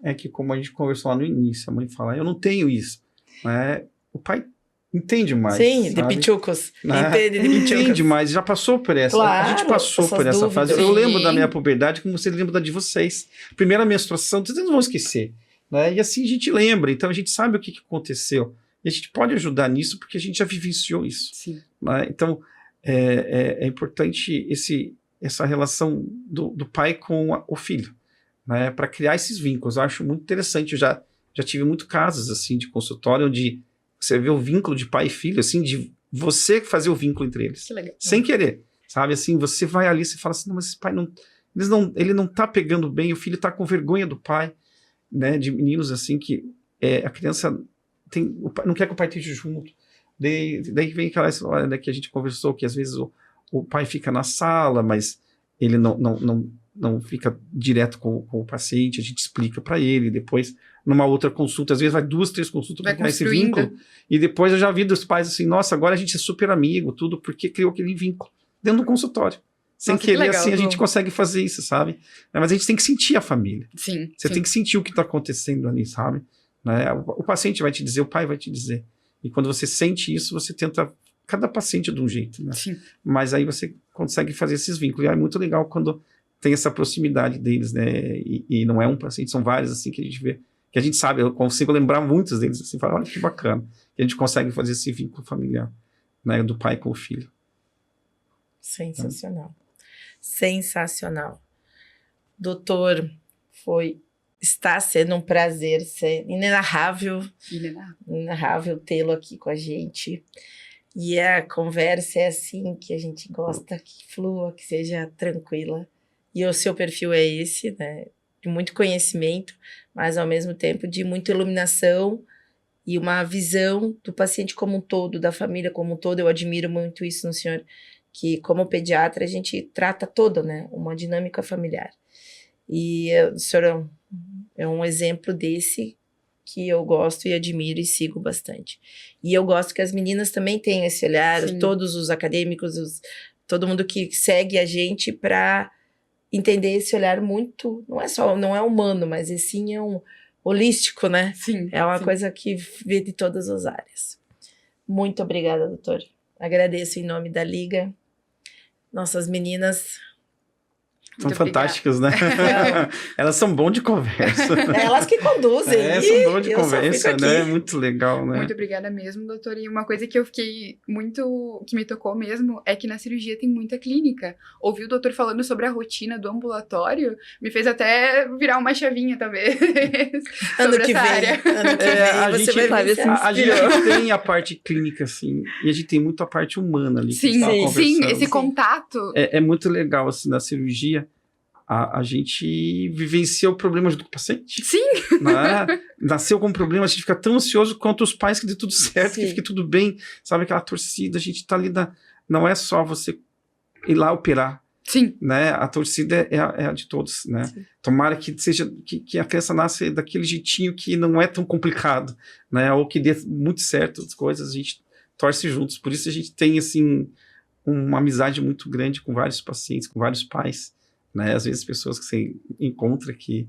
É que, como a gente conversou lá no início, a mãe fala, eu não tenho isso. Né? O pai entende mais. Sim, sabe? de pichucos. Né? Entende de pichucos. Entende mais, já passou por essa. Claro, a gente passou por essa dúvidas. fase. Eu lembro da minha puberdade como você lembra da de vocês. Primeira menstruação, vocês não vão esquecer. Né? E assim a gente lembra, então a gente sabe o que aconteceu. E a gente pode ajudar nisso porque a gente já vivenciou isso. Sim. Né? Então, é importante essa relação do pai com o filho, né? Para criar esses vínculos. Eu acho muito interessante. Eu já tive muitos casos assim, de consultório onde você vê o vínculo de pai e filho, assim, de você fazer o vínculo entre eles. Que legal. Sem querer. Sabe, assim, você vai ali e fala assim, não, mas esse pai ele não tá pegando bem, o filho tá com vergonha do pai, né? De meninos assim que a criança não quer que o pai esteja junto. Daí vem aquela história, né, que a gente conversou, que às vezes o pai fica na sala, mas ele não fica direto com o paciente, a gente explica para ele, depois numa outra consulta, às vezes vai 2, 3 consultas para criar esse vínculo, e depois eu já vi dos pais assim, nossa, agora a gente é super amigo, tudo, porque criou aquele vínculo dentro do consultório. Sem querer, legal, assim, a gente consegue fazer isso, sabe? Mas a gente tem que sentir a família. Sim. Você tem que sentir o que está acontecendo ali, sabe? Né? O paciente vai te dizer, o pai vai te dizer. E quando você sente isso, você tenta... Cada paciente é de um jeito, né? Sim. Mas aí você consegue fazer esses vínculos. E é muito legal quando tem essa proximidade deles, né? E não é um paciente, são vários, assim, que a gente vê. Que a gente sabe, eu consigo lembrar muitos deles, assim, falar, olha que bacana. Que a gente consegue fazer esse vínculo familiar, né? Do pai com o filho. Sensacional. Sensacional. Doutor, está sendo um prazer, inenarrável tê-lo aqui com a gente. E a conversa é assim que a gente gosta, que flua, que seja tranquila. E o seu perfil é esse, né? De muito conhecimento, mas ao mesmo tempo de muita iluminação e uma visão do paciente como um todo, da família como um todo. Eu admiro muito isso no senhor, que como pediatra a gente trata todo, né? Uma dinâmica familiar. E o senhor é um exemplo desse que eu gosto e admiro e sigo bastante. E eu gosto que as meninas também tenham esse olhar, Sim. todos os acadêmicos, todo mundo que segue a gente para entender esse olhar muito, não é humano, mas sim é um holístico, né? Sim. É uma sim. coisa que vê de todas as áreas. Muito obrigada, doutor. Agradeço em nome da Liga. Nossas meninas... São Muito fantásticas, né? Elas são bom de conversa. É elas que conduzem. São bom de eu só conversa, fico né? aqui. Muito legal, né? Muito obrigada mesmo, doutor. E uma coisa que eu fiquei muito... que me tocou mesmo é que na cirurgia tem muita clínica. Ouvir o doutor falando sobre a rotina do ambulatório me fez até virar uma chavinha, talvez. Ano sobre que essa vem, área. ano que a vem, você gente- vai ver se A gente tem a parte clínica, assim, e a gente tem muito a parte humana ali. que a gente Sim, tava sim, conversando. esse contato. É muito legal, assim, na cirurgia, a gente vivencia o problema junto com o paciente. Sim. Né? Nasceu com um problema, a gente fica tão ansioso quanto os pais que dê tudo certo, Sim. que fique tudo bem, sabe? Aquela torcida, a gente tá ali, não é só você ir lá operar, Sim. né? A torcida é a de todos, né? Sim. Tomara que seja, que a criança nasça daquele jeitinho que não é tão complicado, né? Ou que dê muito certo as coisas, a gente torce juntos. Por isso a gente tem, assim, uma amizade muito grande com vários pacientes, com vários pais, né? Às vezes pessoas que você encontra que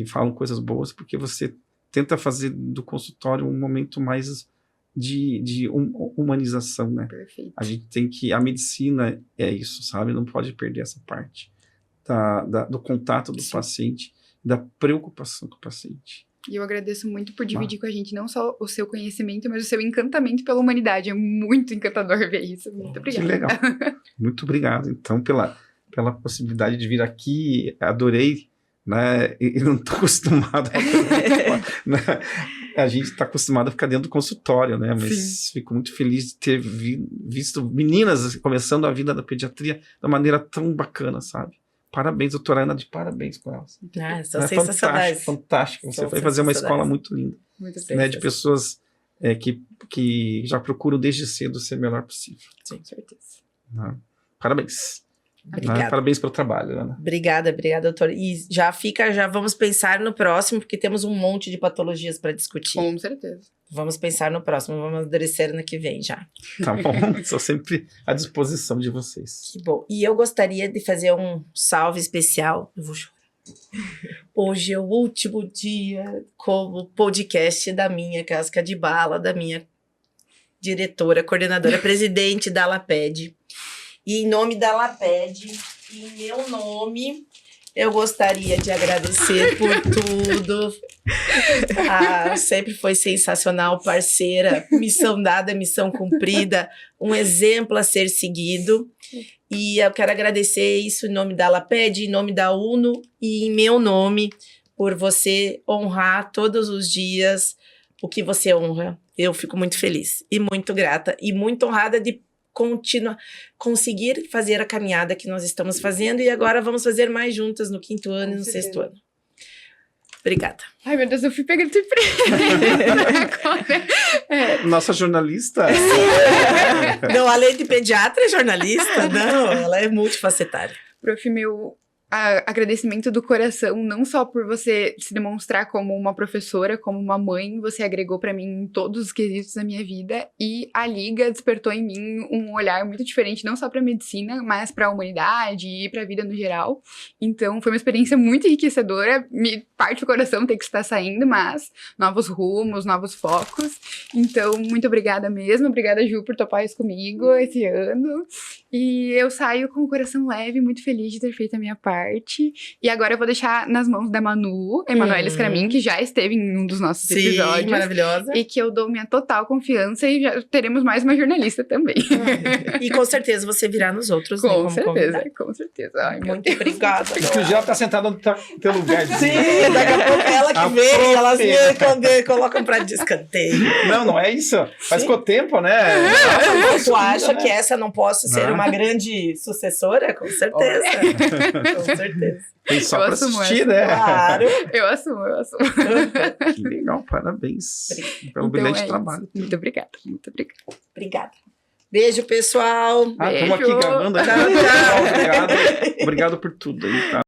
falam coisas boas, porque você tenta fazer do consultório um momento mais de humanização, né? Perfeito. A gente tem que... A medicina é isso, sabe? Não pode perder essa parte do contato do paciente, da preocupação com o paciente. E eu agradeço muito por dividir com a gente não só o seu conhecimento, mas o seu encantamento pela humanidade. É muito encantador ver isso. Muito Que obrigada. legal. Muito obrigado, então, pela possibilidade de vir aqui. Adorei, né? E não estou acostumado né? A gente está acostumado a ficar dentro do consultório, né? Mas fico muito feliz de ter visto meninas começando a vida da pediatria de uma maneira tão bacana, sabe? Parabéns, doutora Ana, de parabéns com elas. São É sensacionais. fantástico. Você São foi fazer uma sensacionais. escola muito linda, Muito né? De pessoas que já procuram desde cedo ser o melhor possível. Com certeza. Né? Parabéns. Obrigada. Né? Parabéns pelo trabalho, Ana. Obrigada, doutor. E já vamos pensar no próximo, porque temos um monte de patologias para discutir. Com certeza. Vamos pensar no próximo, vamos amadurecer ano que vem já. Tá bom? Sou sempre à disposição de vocês. Que bom. E eu gostaria de fazer um salve especial. Eu vou chorar. Hoje é o último dia como podcast da minha Casca de Bala, da minha diretora, coordenadora, presidente da LAPED. E em nome da LAPED, em meu nome, eu gostaria de agradecer por tudo. Sempre foi sensacional, parceira, missão dada, missão cumprida, um exemplo a ser seguido. E eu quero agradecer isso em nome da LAPED, em nome da UNO e em meu nome, por você honrar todos os dias o que você honra. Eu fico muito feliz e muito grata e muito honrada de conseguir fazer a caminhada que nós estamos fazendo, e agora vamos fazer mais juntas no 5º ano e no 6º ano. Obrigada. Ai, meu Deus, eu fui pegando surpresa. Nossa jornalista. Não, além de pediatra, é jornalista. Não, ela é multifacetária. Prof, meu agradecimento do coração, não só por você se demonstrar como uma professora, como uma mãe, você agregou pra mim em todos os quesitos da minha vida, e a Liga despertou em mim um olhar muito diferente, não só pra medicina, mas pra humanidade e pra vida no geral. Então, foi uma experiência muito enriquecedora, me parte o coração ter que estar saindo, mas novos rumos, novos focos. Então, muito obrigada mesmo, obrigada, Ju, por topar isso comigo esse ano. E eu saio com o coração leve, muito feliz de ter feito a minha parte. E agora eu vou deixar nas mãos da Manu, Emanuele Scramin, que já esteve em um dos nossos Sim, episódios. maravilhosa. E que eu dou minha total confiança e já teremos mais uma jornalista também. E com certeza você virá nos outros, né? Com como certeza, convidada. com certeza. Ai, meu Muito obrigada. Inclusive, ela tá sentada no teu lugar. Sim, daqui a pouco é ela que vem, elas me colocam pra descanteio. Não é isso. Mas ficou tempo, né? Tu acha que essa não posso ser uma grande sucessora? Com certeza. Com certeza. Tem só Eu pra assumo assistir, essa. né? Claro. Eu assumo. Que legal, parabéns pelo Então brilhante é trabalho. isso. Muito obrigada, muito obrigada. Obrigada. Beijo, pessoal. Estamos aqui Beijo. gravando. Tchau, tchau. Obrigado por tudo aí, tá?